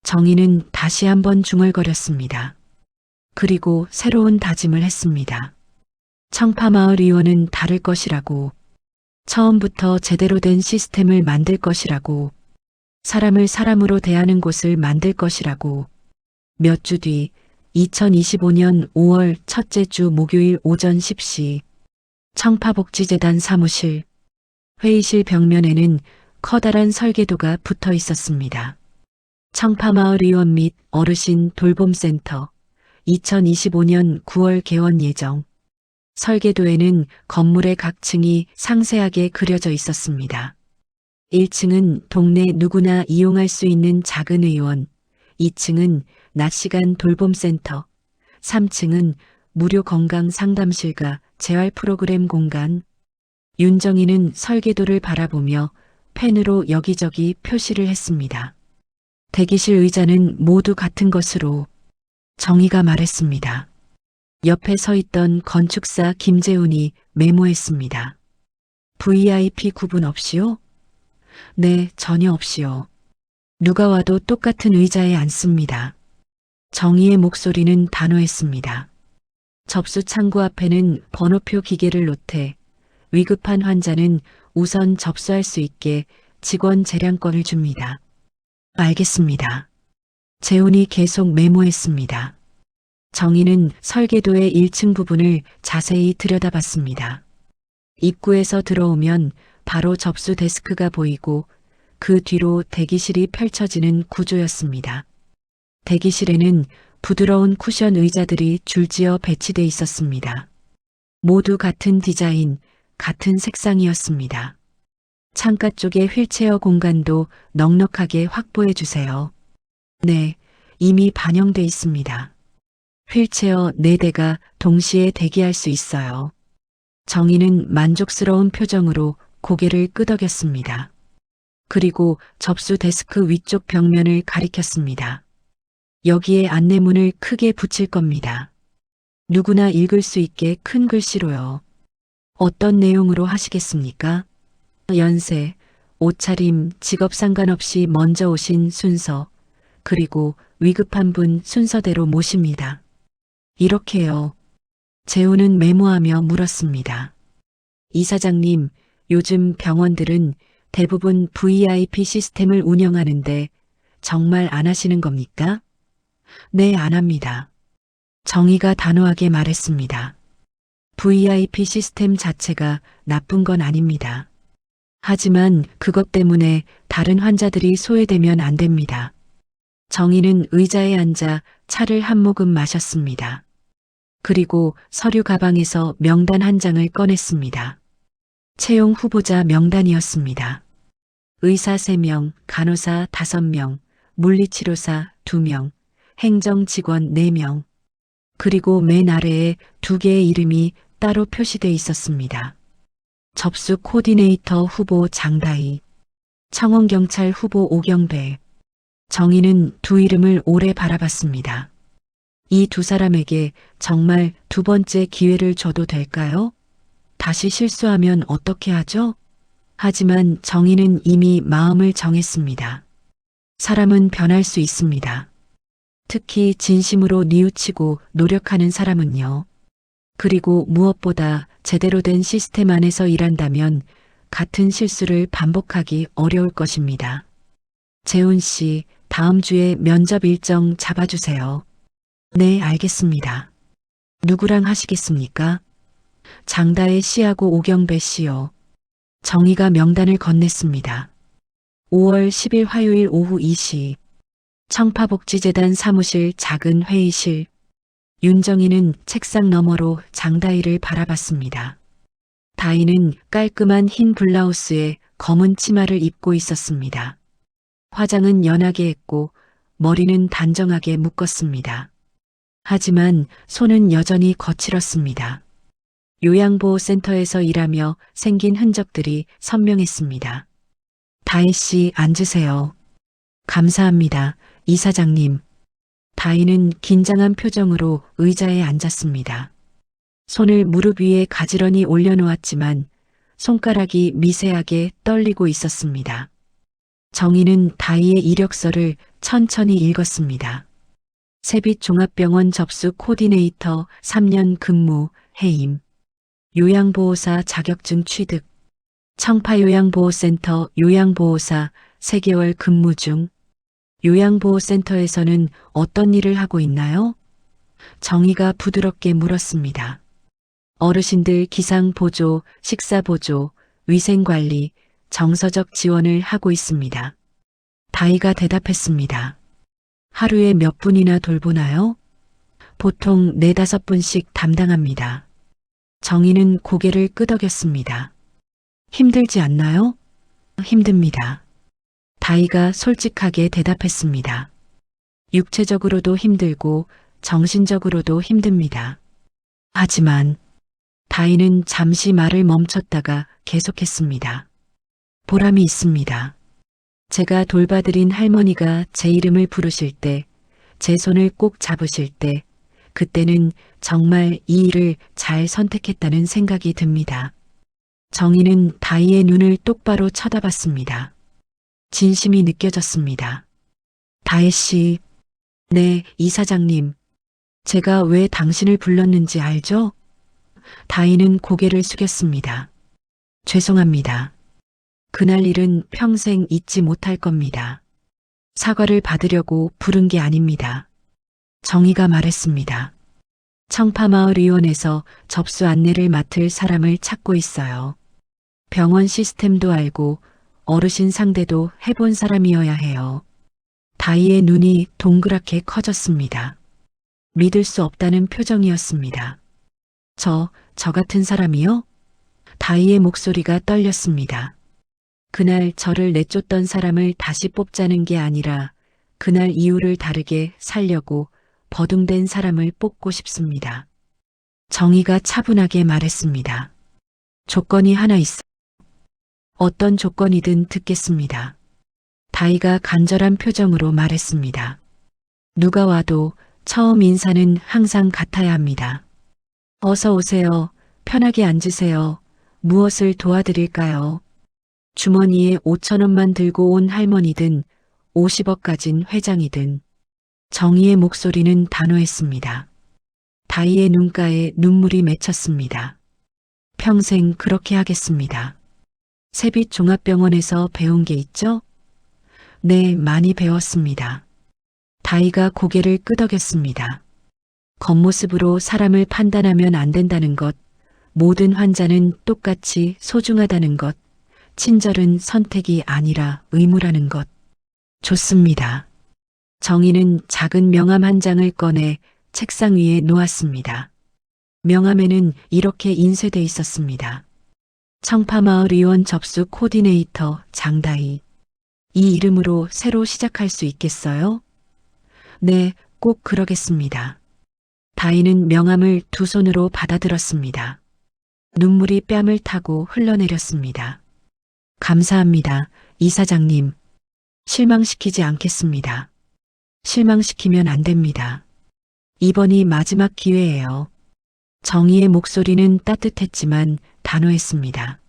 Speaker 3: 정희는 다시 한번 중얼거렸습니다. 그리고 새로운 다짐을 했습니다. 청파마을 의원은 다를 것이라고. 처음부터 제대로 된 시스템을 만들 것이라고. 사람을 사람으로 대하는 곳을 만들 것이라고. 몇 주 뒤 2025년 5월 첫째 주 목요일 오전 10시 청파복지재단 사무실 회의실 벽면에는 커다란 설계도가 붙어 있었습니다. 청파마을 의원 및 어르신 돌봄센터 2025년 9월 개원 예정. 설계도에는 건물의 각 층이 상세하게 그려져 있었습니다. 1층은 동네 누구나 이용할 수 있는 작은 의원, 2층은 낮 시간 돌봄센터, 3층은 무료 건강 상담실과 재활 프로그램 공간. 윤정희는 설계도를 바라보며 펜으로 여기저기 표시를 했습니다. 대기실 의자는 모두 같은 것으로. 정희가 말했습니다. 옆에 서 있던 건축사 김재훈이 메모했습니다. VIP 구분 없이요? 네, 전혀 없이요. 누가 와도 똑같은 의자에 앉습니다. 정희의 목소리는 단호했습니다. 접수 창구 앞에는 번호표 기계를 놓되 위급한 환자는 우선 접수할 수 있게 직원 재량권을 줍니다. 알겠습니다. 재훈이 계속 메모했습니다. 정희는 설계도의 1층 부분을 자세히 들여다봤습니다. 입구에서 들어오면 바로 접수 데스크가 보이고 그 뒤로 대기실이 펼쳐지는 구조였습니다. 대기실에는 부드러운 쿠션 의자들이 줄지어 배치돼 있었습니다. 모두 같은 디자인, 같은 색상이었습니다. 창가 쪽의 휠체어 공간도 넉넉하게 확보해 주세요. 네, 이미 반영돼 있습니다. 휠체어 4대가 동시에 대기할 수 있어요. 정희는 만족스러운 표정으로 고개를 끄덕였습니다. 그리고 접수 데스크 위쪽 벽면을 가리켰습니다. 여기에 안내문을 크게 붙일 겁니다. 누구나 읽을 수 있게 큰 글씨로요. 어떤 내용으로 하시겠습니까? 연세, 옷차림, 직업 상관없이 먼저 오신 순서, 그리고 위급한 분 순서대로 모십니다. 이렇게요. 재훈은 메모하며 물었습니다. 이사장님, 요즘 병원들은 대부분 VIP 시스템을 운영하는데 정말 안 하시는 겁니까? 네, 안 합니다. 정희가 단호하게 말했습니다. VIP 시스템 자체가 나쁜 건 아닙니다. 하지만 그것 때문에 다른 환자들이 소외되면 안 됩니다. 정희는 의자에 앉아 차를 한 모금 마셨습니다. 그리고 서류 가방에서 명단 한 장을 꺼냈습니다. 채용 후보자 명단이었습니다. 의사 3명, 간호사 5명, 물리치료사 2명, 행정직원 4명. 그리고 맨 아래에 2개의 이름이 따로 표시돼 있었습니다. 접수 코디네이터 후보 장다희, 청원경찰 후보 오경배. 정희는 두 이름을 오래 바라봤습니다. 이 두 사람에게 정말 2번째 기회를 줘도 될까요? 다시 실수하면 어떻게 하죠? 하지만 정희는 이미 마음을 정했습니다. 사람은 변할 수 있습니다. 특히 진심으로 뉘우치고 노력하는 사람은요. 그리고 무엇보다 제대로 된 시스템 안에서 일한다면 같은 실수를 반복하기 어려울 것입니다. 재훈 씨, 다음 주에 면접 일정 잡아주세요. 네, 알겠습니다. 누구랑 하시겠습니까? 장다혜 씨하고 오경배 씨요. 정희가 명단을 건넸습니다. 5월 10일 화요일 오후 2시 청파복지재단 사무실 작은 회의실. 윤정희는 책상 너머로 장다희를 바라봤습니다. 다희는 깔끔한 흰 블라우스에 검은 치마를 입고 있었습니다. 화장은 연하게 했고 머리는 단정하게 묶었습니다. 하지만 손은 여전히 거칠었습니다. 요양보호센터에서 일하며 생긴 흔적들이 선명했습니다. 다혜 씨, 앉으세요. 감사합니다, 이사장님. 다희는 긴장한 표정으로 의자에 앉았습니다. 손을 무릎 위에 가지런히 올려놓았지만 손가락이 미세하게 떨리고 있었습니다. 정희는 다희의 이력서를 천천히 읽었습니다. 세빛종합병원 접수 코디네이터 3년 근무, 해임. 요양보호사 자격증 취득. 청파요양보호센터 요양보호사 3개월 근무 중. 요양보호센터에서는 어떤 일을 하고 있나요? 정희가 부드럽게 물었습니다. 어르신들 기상보조, 식사보조, 위생관리, 정서적 지원을 하고 있습니다. 다희가 대답했습니다. 하루에 몇 분이나 돌보나요? 보통 4-5분씩 담당합니다. 정희는 고개를 끄덕였습니다. 힘들지 않나요? 힘듭니다. 다희가 솔직하게 대답했습니다. 육체적으로도 힘들고 정신적으로도 힘듭니다. 하지만 다희는 잠시 말을 멈췄다가 계속했습니다. 보람이 있습니다. 제가 돌봐드린 할머니가 제 이름을 부르실 때, 제 손을 꼭 잡으실 때, 그때는 정말 이 일을 잘 선택했다는 생각이 듭니다. 정희는 다희의 눈을 똑바로 쳐다봤습니다. 진심이 느껴졌습니다. 다혜 씨, 네, 이사장님. 제가 왜 당신을 불렀는지 알죠? 다희는 고개를 숙였습니다. 죄송합니다. 그날 일은 평생 잊지 못할 겁니다. 사과를 받으려고 부른 게 아닙니다. 정희가 말했습니다. 청파마을의원에서 접수 안내를 맡을 사람을 찾고 있어요. 병원 시스템도 알고 어르신 상대도 해본 사람이어야 해요. 다희의 눈이 동그랗게 커졌습니다. 믿을 수 없다는 표정이었습니다. 저 같은 사람이요? 다희의 목소리가 떨렸습니다. 그날 저를 내쫓던 사람을 다시 뽑자는 게 아니라 그날 이유를 다르게 살려고 버둥된 사람을 뽑고 싶습니다. 정희가 차분하게 말했습니다. 조건이 하나 있어. 어떤 조건이든 듣겠습니다. 다희가 간절한 표정으로 말했습니다. 누가 와도 처음 인사는 항상 같아야 합니다. 어서 오세요. 편하게 앉으세요. 무엇을 도와드릴까요? 주머니에 5,000원만 들고 온 할머니든 50억 가진 회장이든 정희의 목소리는 단호했습니다. 다희의 눈가에 눈물이 맺혔습니다. 평생 그렇게 하겠습니다. 세빛종합병원에서 배운 게 있죠? 네, 많이 배웠습니다. 다희가 고개를 끄덕였습니다. 겉모습으로 사람을 판단하면 안 된다는 것, 모든 환자는 똑같이 소중하다는 것, 친절은 선택이 아니라 의무라는 것. 좋습니다. 정희는 작은 명함 한 장을 꺼내 책상 위에 놓았습니다. 명함에는 이렇게 인쇄돼 있었습니다. 청파마을 의원 접수 코디네이터 장다희. 이 이름으로 새로 시작할 수 있겠어요? 네, 꼭 그러겠습니다. 다희는 명함을 두 손으로 받아들었습니다. 눈물이 뺨을 타고 흘러내렸습니다. 감사합니다, 이사장님. 실망시키지 않겠습니다. 실망시키면 안 됩니다. 이번이 마지막 기회예요. 정희의 목소리는 따뜻했지만 단호했습니다.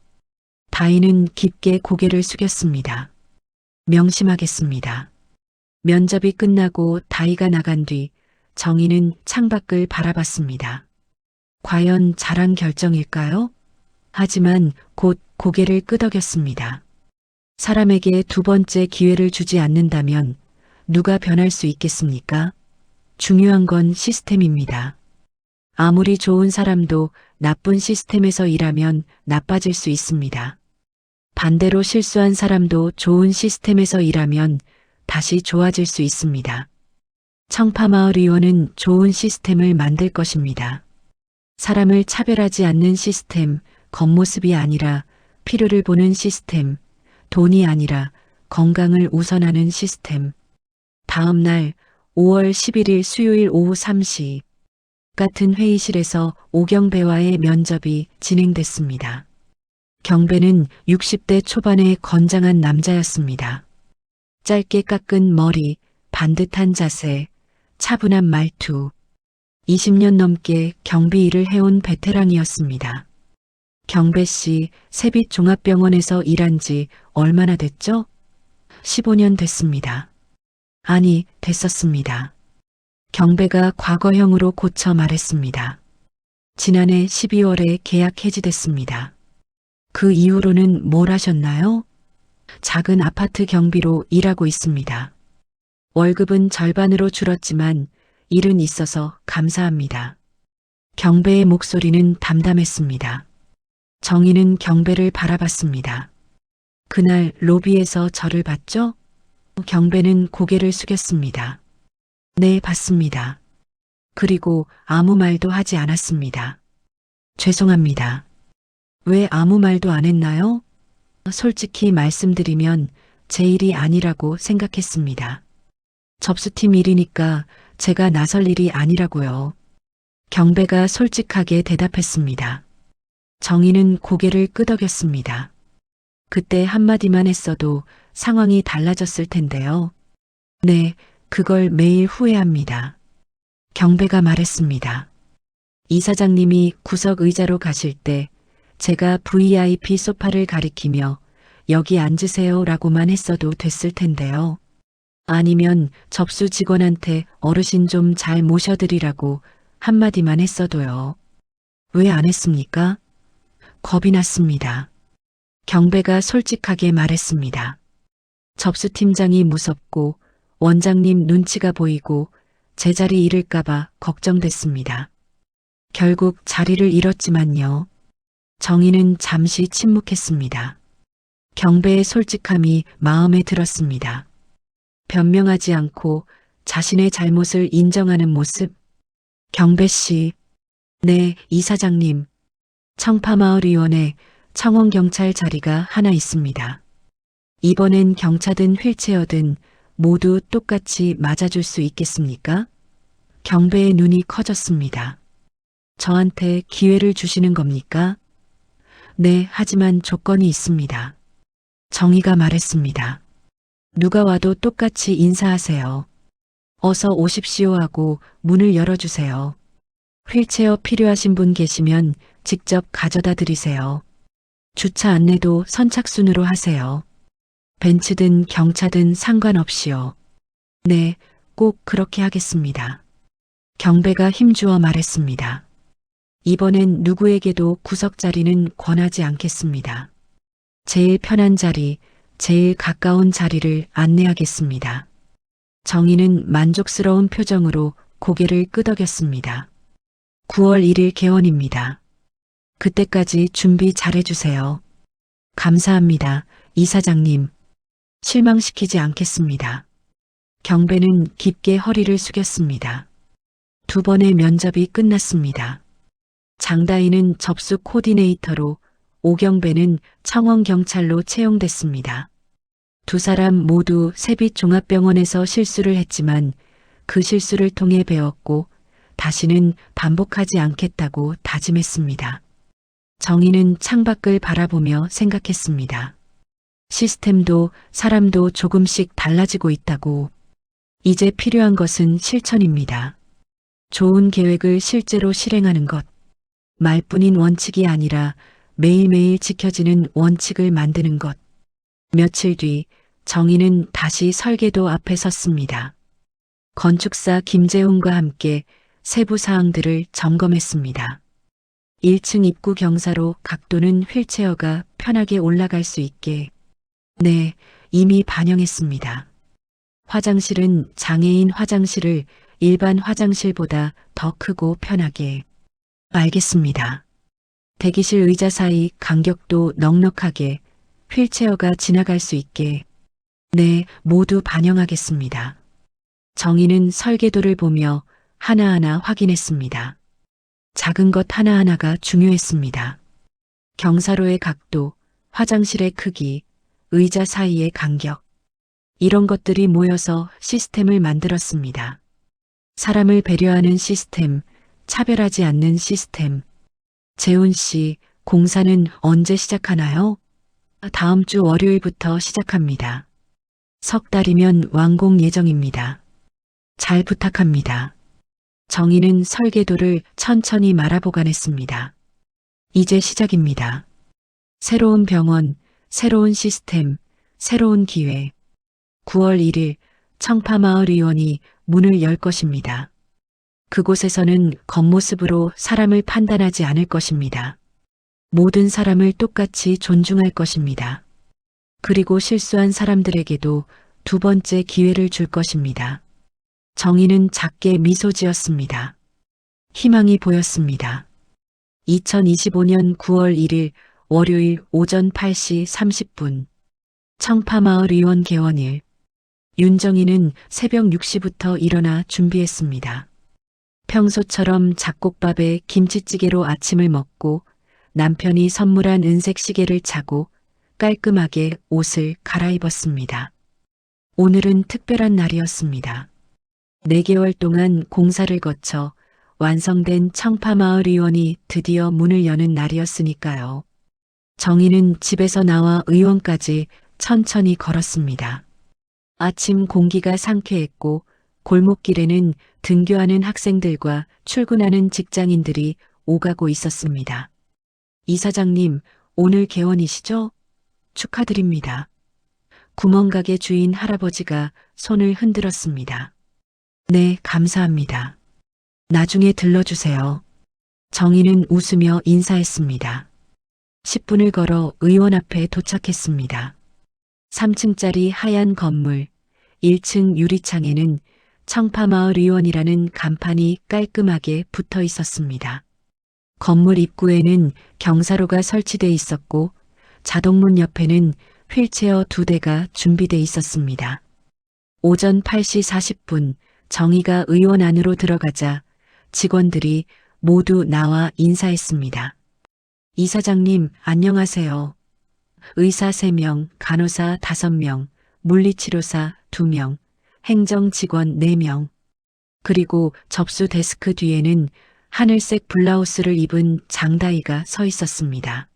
Speaker 3: 다희는 깊게 고개를 숙였습니다. 명심하겠습니다. 면접이 끝나고 다희가 나간 뒤 정희는 창밖을 바라봤습니다. 과연 잘한 결정일까요? 하지만 곧 고개를 끄덕였습니다. 사람에게 두 번째 기회를 주지 않는다면 누가 변할 수 있겠습니까? 중요한 건 시스템입니다. 아무리 좋은 사람도 나쁜 시스템에서 일하면 나빠질 수 있습니다. 반대로 실수한 사람도 좋은 시스템에서 일하면 다시 좋아질 수 있습니다. 청파마을 의원은 좋은 시스템을 만들 것입니다. 사람을 차별하지 않는 시스템, 겉모습이 아니라 필요를 보는 시스템, 돈이 아니라 건강을 우선하는 시스템. 다음 날 5월 11일 수요일 오후 3시 같은 회의실에서 오경배와의 면접이 진행됐습니다. 경배는 60대 초반의 건장한 남자였습니다. 짧게 깎은 머리, 반듯한 자세, 차분한 말투. 20년 넘게 경비 일을 해온 베테랑이었습니다. 경배 씨, 세빛종합병원에서 일한 지 얼마나 됐죠? 15년 됐습니다. 아니, 됐었습니다. 경배가 과거형으로 고쳐 말했습니다. 지난해 12월에 계약 해지됐습니다. 그 이후로는 뭘 하셨나요? 작은 아파트 경비로 일하고 있습니다. 월급은 절반으로 줄었지만 일은 있어서 감사합니다. 경배의 목소리는 담담했습니다. 정희는 경배를 바라봤습니다. 그날 로비에서 저를 봤죠? 경배는 고개를 숙였습니다. 네, 봤습니다. 그리고 아무 말도 하지 않았습니다. 죄송합니다. 왜 아무 말도 안 했나요? 솔직히 말씀드리면 제 일이 아니라고 생각했습니다. 접수팀 일이니까 제가 나설 일이 아니라고요. 경배가 솔직하게 대답했습니다. 정희는 고개를 끄덕였습니다. 그때 한마디만 했어도 상황이 달라졌을 텐데요. 네, 그걸 매일 후회합니다. 경배가 말했습니다. 이사장님이 구석 의자로 가실 때 제가 VIP 소파를 가리키며 여기 앉으세요 라고만 했어도 됐을 텐데요. 아니면 접수 직원한테 어르신 좀 잘 모셔드리라고 한마디만 했어도요. 왜 안 했습니까? 겁이 났습니다. 경배가 솔직하게 말했습니다. 접수팀장이 무섭고 원장님 눈치가 보이고 제 자리 잃을까봐 걱정됐습니다. 결국 자리를 잃었지만요. 정희는 잠시 침묵했습니다. 경배의 솔직함이 마음에 들었습니다. 변명하지 않고 자신의 잘못을 인정하는 모습. 경배 씨. 네, 이사장님. 청파마을의원에 청원경찰 자리가 하나 있습니다. 이번엔 경차든 휠체어든 모두 똑같이 맞아줄 수 있겠습니까? 경배의 눈이 커졌습니다. 저한테 기회를 주시는 겁니까? 네, 하지만 조건이 있습니다. 정희가 말했습니다. 누가 와도 똑같이 인사하세요. 어서 오십시오 하고 문을 열어주세요. 휠체어 필요하신 분 계시면 직접 가져다 드리세요. 주차 안내도 선착순으로 하세요. 벤츠든 경차든 상관없이요. 네, 꼭 그렇게 하겠습니다. 경배가 힘주어 말했습니다. 이번엔 누구에게도 구석 자리는 권하지 않겠습니다. 제일 편한 자리, 제일 가까운 자리를 안내하겠습니다. 정희는 만족스러운 표정으로 고개를 끄덕였습니다. 9월 1일 개원입니다. 그때까지 준비 잘해주세요. 감사합니다, 이사장님. 실망시키지 않겠습니다. 경배는 깊게 허리를 숙였습니다. 2번의 면접이 끝났습니다. 장다희는 접수 코디네이터로, 오경배는 청원경찰로 채용됐습니다. 두 사람 모두 세빛종합병원에서 실수를 했지만 그 실수를 통해 배웠고 다시는 반복하지 않겠다고 다짐했습니다. 정희는 창밖을 바라보며 생각했습니다. 시스템도 사람도 조금씩 달라지고 있다고. 이제 필요한 것은 실천입니다. 좋은 계획을 실제로 실행하는 것. 말뿐인 원칙이 아니라 매일매일 지켜지는 원칙을 만드는 것. 며칠 뒤 정희는 다시 설계도 앞에 섰습니다. 건축사 김재훈과 함께 세부 사항들을 점검했습니다. 1층 입구 경사로 각도는 휠체어가 편하게 올라갈 수 있게. 네, 이미 반영했습니다. 화장실은 장애인 화장실을 일반 화장실보다 더 크고 편하게. 알겠습니다. 대기실 의자 사이 간격도 넉넉하게, 휠체어가 지나갈 수 있게. 네, 모두 반영하겠습니다. 정희는 설계도를 보며 하나하나 확인했습니다. 작은 것 하나하나가 중요했습니다. 경사로의 각도, 화장실의 크기, 의자 사이의 간격. 이런 것들이 모여서 시스템을 만들었습니다. 사람을 배려하는 시스템, 차별하지 않는 시스템. 재훈 씨, 공사는 언제 시작하나요? 다음 주 월요일부터 시작합니다. 석 달이면 완공 예정입니다. 잘 부탁합니다. 정희는 설계도를 천천히 말아보관했습니다. 이제 시작입니다. 새로운 병원, 새로운 시스템, 새로운 기회. 9월 1일 청파마을 의원이 문을 열 것입니다. 그곳에서는 겉모습으로 사람을 판단하지 않을 것입니다. 모든 사람을 똑같이 존중할 것입니다. 그리고 실수한 사람들에게도 두 번째 기회를 줄 것입니다. 정희는 작게 미소 지었습니다. 희망이 보였습니다. 2025년 9월 1일 월요일 오전 8시 30분 청파마을 의원 개원일. 윤정희는 새벽 6시부터 일어나 준비했습니다. 평소처럼 잡곡밥에 김치찌개로 아침을 먹고 남편이 선물한 은색 시계를 차고 깔끔하게 옷을 갈아입었습니다. 오늘은 특별한 날이었습니다. 4개월 동안 공사를 거쳐 완성된 청파마을 의원이 드디어 문을 여는 날이었으니까요. 정희는 집에서 나와 의원까지 천천히 걸었습니다. 아침 공기가 상쾌했고 골목길에는 등교하는 학생들과 출근하는 직장인들이 오가고 있었습니다. 이사장님, 오늘 개원이시죠? 축하드립니다. 구멍가게 주인 할아버지가 손을 흔들었습니다. 네, 감사합니다. 나중에 들러주세요. 정희는 웃으며 인사했습니다. 10분을 걸어 의원 앞에 도착했습니다. 3층짜리 하얀 건물, 1층 유리창에는 청파마을 의원이라는 간판이 깔끔하게 붙어 있었습니다. 건물 입구에는 경사로가 설치돼 있었고 자동문 옆에는 휠체어 2대가 준비돼 있었습니다. 오전 8시 40분 정희가 의원 안으로 들어가자 직원들이 모두 나와 인사했습니다. 이사장님, 안녕하세요. 의사 3명, 간호사 5명, 물리치료사 2명, 행정직원 4명. 그리고 접수 데스크 뒤에는 하늘색 블라우스를 입은 장다희가 서 있었습니다.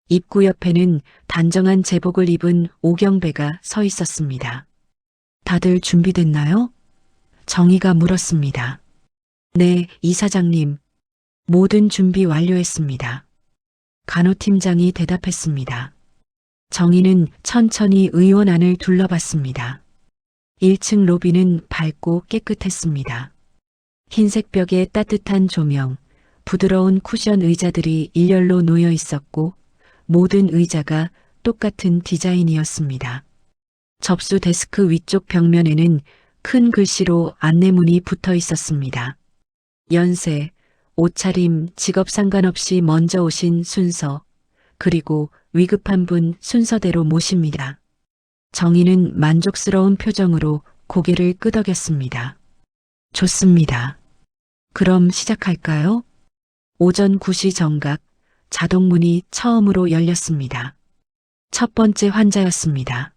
Speaker 3: 입구 옆에는 단정한 제복을 입은 오경배가 서 있었습니다. 다들 준비됐나요? 정희가 물었습니다. 네, 이사장님. 모든 준비 완료했습니다. 간호팀장이 대답했습니다. 정희는 천천히 의원 안을 둘러봤습니다. 1층 로비는 밝고 깨끗했습니다. 흰색 벽에 따뜻한 조명, 부드러운 쿠션 의자들이 일렬로 놓여 있었고 모든 의자가 똑같은 디자인이었습니다. 접수 데스크 위쪽 벽면에는 큰 글씨로 안내문이 붙어 있었습니다. 연세, 옷차림, 직업 상관없이 먼저 오신 순서, 그리고 위급한 분 순서대로 모십니다. 정희는 만족스러운 표정으로 고개를 끄덕였습니다. 좋습니다. 그럼 시작할까요? 오전 9시 정각, 자동문이 처음으로 열렸습니다. 첫 번째 환자였습니다.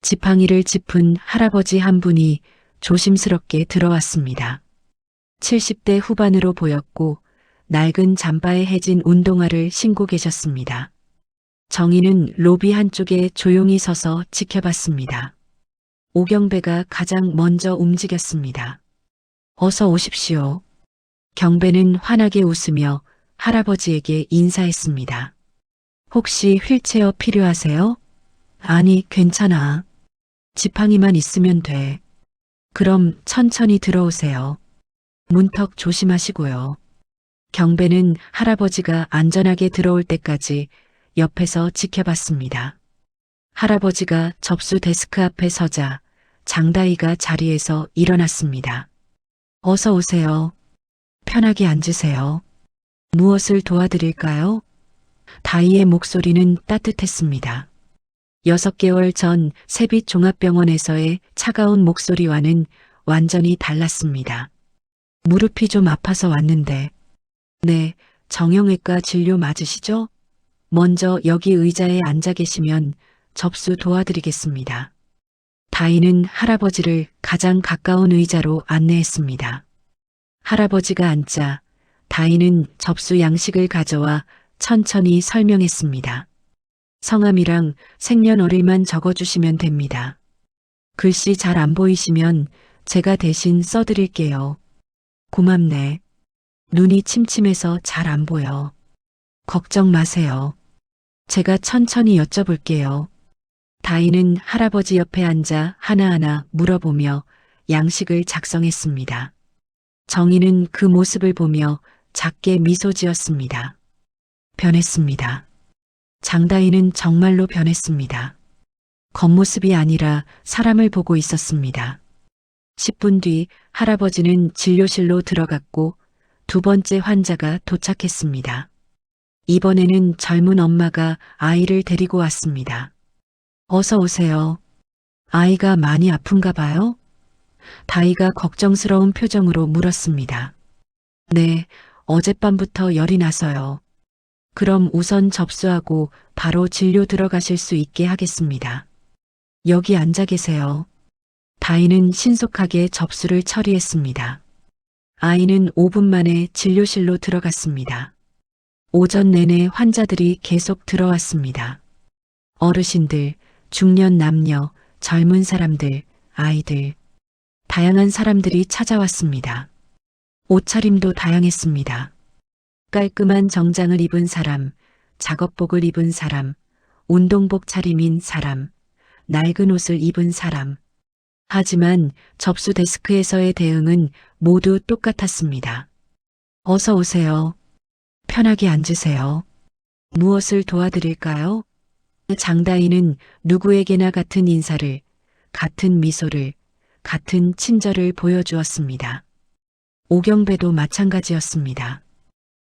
Speaker 3: 지팡이를 짚은 할아버지 한 분이 조심스럽게 들어왔습니다. 70대 후반으로 보였고 낡은 잠바에 해진 운동화를 신고 계셨습니다. 정희는 로비 한쪽에 조용히 서서 지켜봤습니다. 오경배가 가장 먼저 움직였습니다. 어서 오십시오. 경배는 환하게 웃으며 할아버지에게 인사했습니다. 혹시 휠체어 필요하세요? 아니, 괜찮아. 지팡이만 있으면 돼. 그럼 천천히 들어오세요. 문턱 조심하시고요. 경배는 할아버지가 안전하게 들어올 때까지 옆에서 지켜봤습니다. 할아버지가 접수 데스크 앞에 서자 장다희가 자리에서 일어났습니다. 어서 오세요. 편하게 앉으세요. 무엇을 도와드릴까요? 다희의 목소리는 따뜻했습니다. 6개월 전 세빛종합병원에서의 차가운 목소리와는 완전히 달랐습니다. 무릎이 좀 아파서 왔는데. 네, 정형외과 진료 맞으시죠? 먼저 여기 의자에 앉아 계시면 접수 도와드리겠습니다. 다희는 할아버지를 가장 가까운 의자로 안내했습니다. 할아버지가 앉자 다인은 접수 양식을 가져와 천천히 설명했습니다. 성함이랑 생년월일만 적어주시면 됩니다. 글씨 잘 안 보이시면 제가 대신 써드릴게요. 고맙네. 눈이 침침해서 잘 안 보여. 걱정 마세요. 제가 천천히 여쭤볼게요. 다인은 할아버지 옆에 앉아 하나하나 물어보며 양식을 작성했습니다. 정희는 그 모습을 보며 작게 미소 지었습니다. 변했습니다. 장다인은 정말로 변했습니다. 겉모습이 아니라 사람을 보고 있었습니다. 10분 뒤 할아버지는 진료실로 들어갔고 두 번째 환자가 도착했습니다. 이번에는 젊은 엄마가 아이를 데리고 왔습니다. 어서 오세요. 아이가 많이 아픈가 봐요? 다이가 걱정스러운 표정으로 물었습니다. 네, 어젯밤부터 열이 나서요. 그럼 우선 접수하고 바로 진료 들어가실 수 있게 하겠습니다. 여기 앉아 계세요. 다이는 신속하게 접수를 처리했습니다. 아이는 5분 만에 진료실로 들어갔습니다. 오전 내내 환자들이 계속 들어왔습니다. 어르신들, 중년 남녀, 젊은 사람들, 아이들, 다양한 사람들이 찾아왔습니다. 옷차림도 다양했습니다. 깔끔한 정장을 입은 사람, 작업복을 입은 사람, 운동복 차림인 사람, 낡은 옷을 입은 사람. 하지만 접수 데스크에서의 대응은 모두 똑같았습니다. 어서 오세요. 편하게 앉으세요. 무엇을 도와드릴까요? 장다인은 누구에게나 같은 인사를, 같은 미소를, 같은 친절을 보여주었습니다. 오경배도 마찬가지였습니다.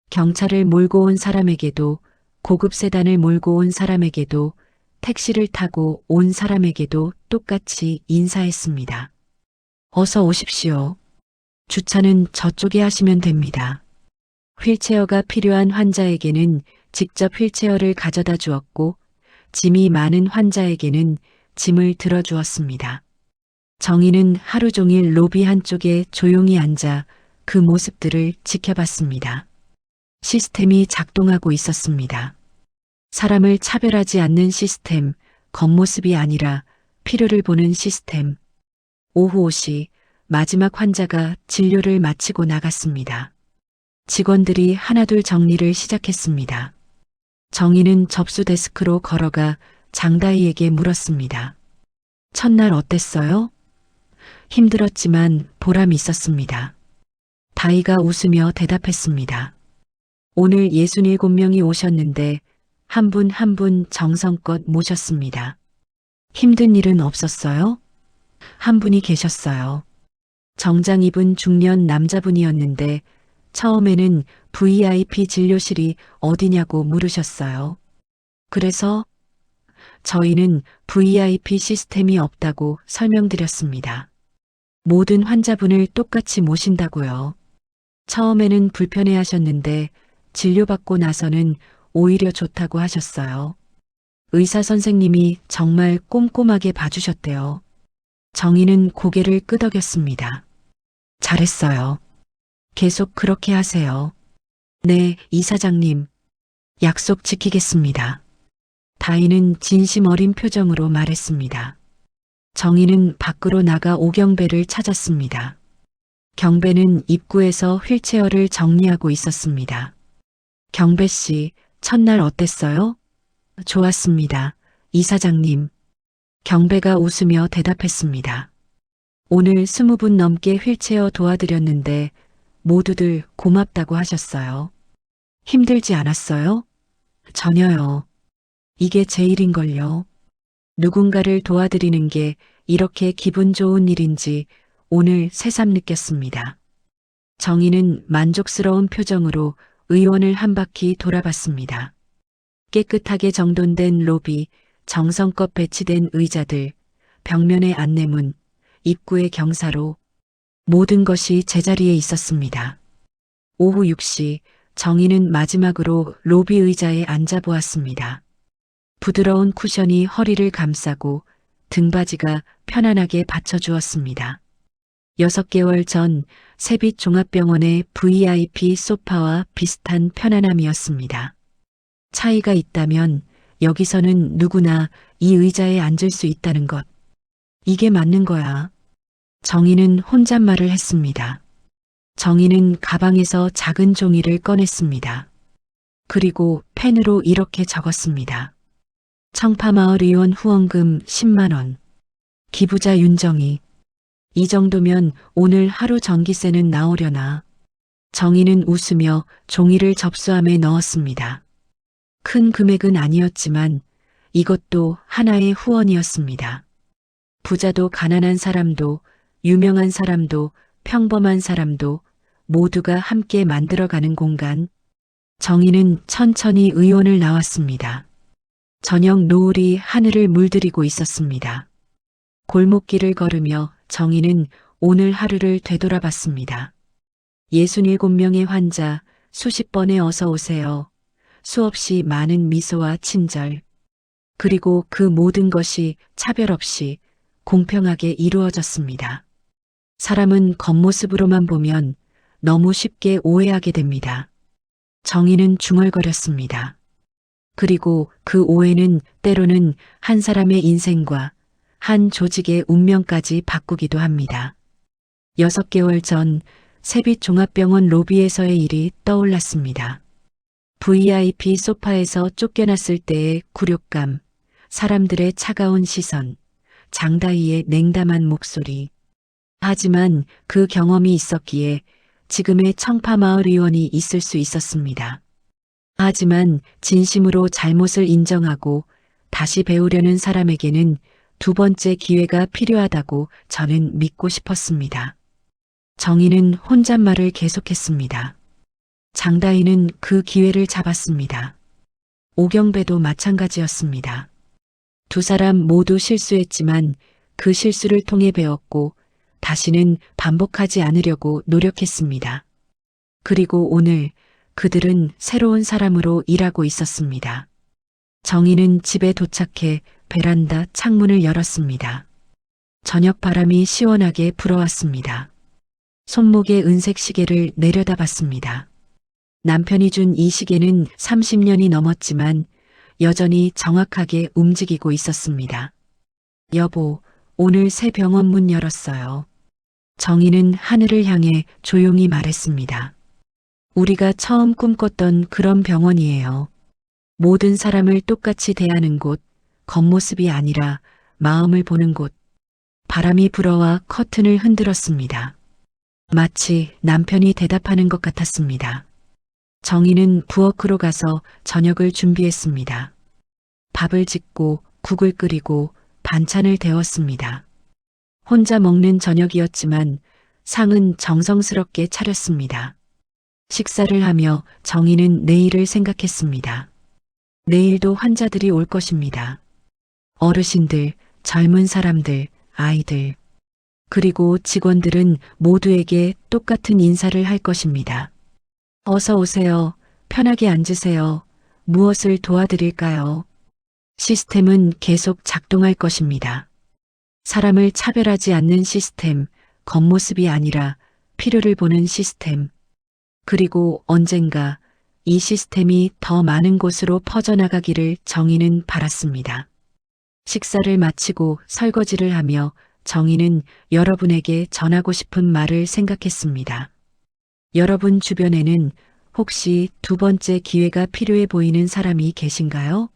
Speaker 3: 경찰을 몰고 온 사람에게도, 고급 세단을 몰고 온 사람에게도, 택시를 타고 온 사람에게도 똑같이 인사했습니다. 어서 오십시오. 주차는 저쪽에 하시면 됩니다. 휠체어가 필요한 환자에게는 직접 휠체어를 가져다 주었고, 짐이 많은 환자에게는 짐을 들어주었습니다. 정희는 하루 종일 로비 한쪽에 조용히 앉아 그 모습들을 지켜봤습니다. 시스템이 작동하고 있었습니다. 사람을 차별하지 않는 시스템, 겉모습이 아니라 필요를 보는 시스템. 오후 5시 마지막 환자가 진료를 마치고 나갔습니다. 직원들이 하나둘 정리를 시작했습니다. 정희는 접수 데스크로 걸어가 장다희에게 물었습니다. 첫날 어땠어요? 힘들었지만 보람이 있었습니다. 다희가 웃으며 대답했습니다. 오늘 67명이 오셨는데 한 분 한 분 정성껏 모셨습니다. 힘든 일은 없었어요? 한 분이 계셨어요. 정장 입은 중년 남자분이었는데 처음에는 VIP 진료실이 어디냐고 물으셨어요. 그래서 저희는 VIP 시스템이 없다고 설명드렸습니다. 모든 환자분을 똑같이 모신다고요. 처음에는 불편해하셨는데 진료받고 나서는 오히려 좋다고 하셨어요. 의사 선생님이 정말 꼼꼼하게 봐주셨대요. 정희는 고개를 끄덕였습니다. 잘했어요. 계속 그렇게 하세요. 네, 이사장님. 약속 지키겠습니다. 다희는 진심 어린 표정으로 말했습니다. 정희는 밖으로 나가 오경배를 찾았습니다. 경배는 입구에서 휠체어를 정리하고 있었습니다. 경배 씨, 첫날 어땠어요? 좋았습니다. 이사장님. 경배가 웃으며 대답했습니다. 오늘 20분 넘게 휠체어 도와드렸는데 모두들 고맙다고 하셨어요. 힘들지 않았어요? 전혀요. 이게 제일인걸요. 누군가를 도와드리는 게 이렇게 기분 좋은 일인지 오늘 새삼 느꼈습니다. 정희는 만족스러운 표정으로 의원을 한 바퀴 돌아봤습니다. 깨끗하게 정돈된 로비, 정성껏 배치된 의자들, 벽면의 안내문, 입구의 경사로 모든 것이 제자리에 있었습니다. 오후 6시 정희는 마지막으로 로비 의자에 앉아보았습니다. 부드러운 쿠션이 허리를 감싸고 등받이가 편안하게 받쳐주었습니다. 6개월 전 세빛 종합병원의 VIP 소파와 비슷한 편안함이었습니다. 차이가 있다면 여기서는 누구나 이 의자에 앉을 수 있다는 것. 이게 맞는 거야. 정희는 혼잣말을 했습니다. 정희는 가방에서 작은 종이를 꺼냈습니다. 그리고 펜으로 이렇게 적었습니다. 청파마을 의원 후원금 10만 원. 기부자 윤정희. 이 정도면 오늘 하루 전기세는 나오려나. 정희는 웃으며 종이를 접수함에 넣었습니다. 큰 금액은 아니었지만 이것도 하나의 후원이었습니다. 부자도 가난한 사람도 유명한 사람도 평범한 사람도 모두가 함께 만들어가는 공간. 정희는 천천히 의원을 나왔습니다. 저녁 노을이 하늘을 물들이고 있었습니다. 골목길을 걸으며 정희는 오늘 하루를 되돌아봤습니다. 67명의 환자, 수십 번의 어서 오세요. 수없이 많은 미소와 친절. 그리고 그 모든 것이 차별 없이 공평하게 이루어졌습니다. 사람은 겉모습으로만 보면 너무 쉽게 오해하게 됩니다. 정희는 중얼거렸습니다. 그리고 그 오해는 때로는 한 사람의 인생과 한 조직의 운명까지 바꾸기도 합니다. 6개월 전 세빛 종합병원 로비에서의 일이 떠올랐습니다. VIP 소파에서 쫓겨났을 때의 굴욕감, 사람들의 차가운 시선, 장다희의 냉담한 목소리. 하지만 그 경험이 있었기에 지금의 청파마을 의원이 있을 수 있었습니다. 하지만 진심으로 잘못을 인정하고 다시 배우려는 사람에게는 두 번째 기회가 필요하다고 저는 믿고 싶었습니다. 정희는 혼잣말을 계속했습니다. 장다희는 그 기회를 잡았습니다. 오경배도 마찬가지였습니다. 두 사람 모두 실수했지만 그 실수를 통해 배웠고 다시는 반복하지 않으려고 노력했습니다. 그리고 오늘 그들은 새로운 사람으로 일하고 있었습니다. 정희는 집에 도착해 베란다 창문을 열었습니다. 저녁 바람이 시원하게 불어왔습니다. 손목에 은색 시계를 내려다봤습니다. 남편이 준 이 시계는 30년이 넘었지만 여전히 정확하게 움직이고 있었습니다. 여보, 오늘 새 병원 문 열었어요. 정희는 하늘을 향해 조용히 말했습니다. 우리가 처음 꿈꿨던 그런 병원이에요. 모든 사람을 똑같이 대하는 곳, 겉모습이 아니라 마음을 보는 곳. 바람이 불어와 커튼을 흔들었습니다. 마치 남편이 대답하는 것 같았습니다. 정희는 부엌으로 가서 저녁을 준비했습니다. 밥을 짓고 국을 끓이고 반찬을 데웠습니다. 혼자 먹는 저녁이었지만 상은 정성스럽게 차렸습니다. 식사를 하며 정희는 내일을 생각했습니다. 내일도 환자들이 올 것입니다. 어르신들, 젊은 사람들, 아이들. 그리고 직원들은 모두에게 똑같은 인사를 할 것입니다. 어서 오세요. 편하게 앉으세요. 무엇을 도와드릴까요? 시스템은 계속 작동할 것입니다. 사람을 차별하지 않는 시스템, 겉모습이 아니라 필요를 보는 시스템. 그리고 언젠가 이 시스템이 더 많은 곳으로 퍼져나가기를 정희는 바랐습니다. 식사를 마치고 설거지를 하며 정희는 여러분에게 전하고 싶은 말을 생각했습니다. 여러분 주변에는 혹시 두 번째 기회가 필요해 보이는 사람이 계신가요?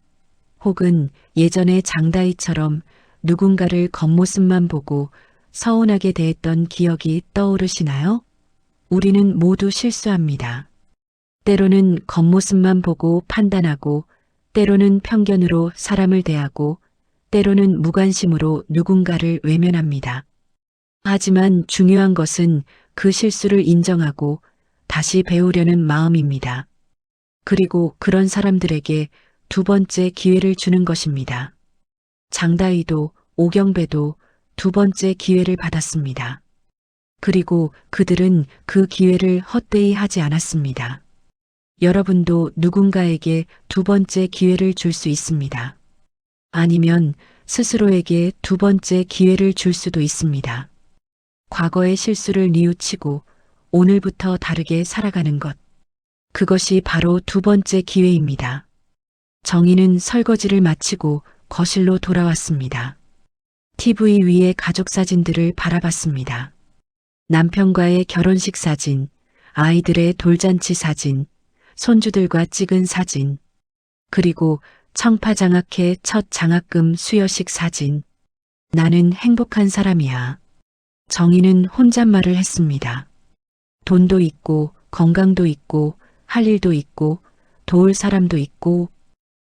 Speaker 3: 혹은 예전의 장다희처럼 누군가를 겉모습만 보고 서운하게 대했던 기억이 떠오르시나요? 우리는 모두 실수합니다. 때로는 겉모습만 보고 판단하고, 때로는 편견으로 사람을 대하고, 때로는 무관심으로 누군가를 외면합니다. 하지만 중요한 것은 그 실수를 인정하고 다시 배우려는 마음입니다. 그리고 그런 사람들에게 두 번째 기회를 주는 것입니다. 장다희도 오경배도 두 번째 기회를 받았습니다. 그리고 그들은 그 기회를 헛되이 하지 않았습니다. 여러분도 누군가에게 두 번째 기회를 줄 수 있습니다. 아니면 스스로에게 두 번째 기회를 줄 수도 있습니다. 과거의 실수를 뉘우치고 오늘부터 다르게 살아가는 것. 그것이 바로 두 번째 기회입니다. 정희는 설거지를 마치고 거실로 돌아왔습니다. TV 위에 가족 사진들을 바라봤습니다. 남편과의 결혼식 사진, 아이들의 돌잔치 사진, 손주들과 찍은 사진, 그리고 청파장학회 첫 장학금 수여식 사진. 나는 행복한 사람이야. 정희는 혼잣말을 했습니다. 돈도 있고, 건강도 있고, 할 일도 있고, 도울 사람도 있고.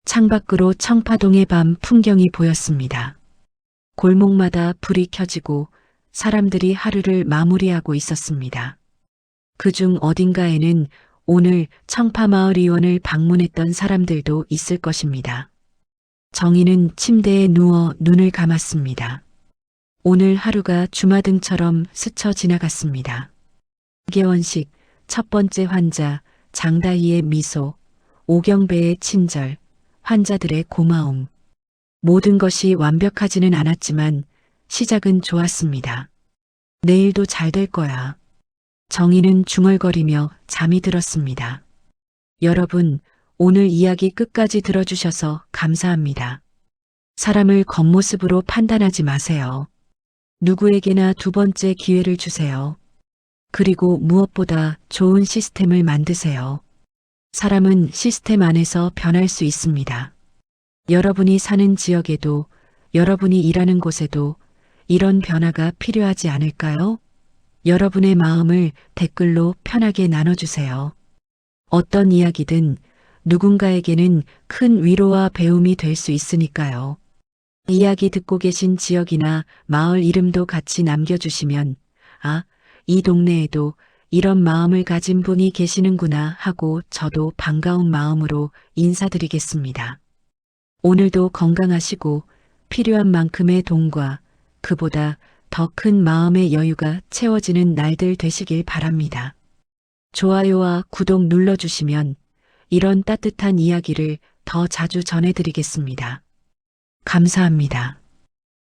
Speaker 3: 창밖으로 청파동의 밤 풍경이 보였습니다. 골목마다 불이 켜지고 사람들이 하루를 마무리하고 있었습니다. 그중 어딘가에는 오늘 청파마을 의원을 방문했던 사람들도 있을 것입니다. 정희는 침대에 누워 눈을 감았습니다. 오늘 하루가 주마등처럼 스쳐 지나갔습니다. 개원식, 첫 번째 환자, 장다희의 미소, 오경배의 친절, 환자들의 고마움. 모든 것이 완벽하지는 않았지만 시작은 좋았습니다. 내일도 잘 될 거야. 정희는 중얼거리며 잠이 들었습니다. 여러분, 오늘 이야기 끝까지 들어주셔서 감사합니다. 사람을 겉모습으로 판단하지 마세요. 누구에게나 두 번째 기회를 주세요. 그리고 무엇보다 좋은 시스템을 만드세요. 사람은 시스템 안에서 변할 수 있습니다. 여러분이 사는 지역에도, 여러분이 일하는 곳에도 이런 변화가 필요하지 않을까요? 여러분의 마음을 댓글로 편하게 나눠주세요. 어떤 이야기든 누군가에게는 큰 위로와 배움이 될 수 있으니까요. 이야기 듣고 계신 지역이나 마을 이름도 같이 남겨주시면, 아, 이 동네에도 이런 마음을 가진 분이 계시는구나 하고 저도 반가운 마음으로 인사드리겠습니다. 오늘도 건강하시고 필요한 만큼의 돈과 그보다 더 큰 마음의 여유가 채워지는 날들 되시길 바랍니다. 좋아요와 구독 눌러주시면 이런 따뜻한 이야기를 더 자주 전해드리겠습니다. 감사합니다.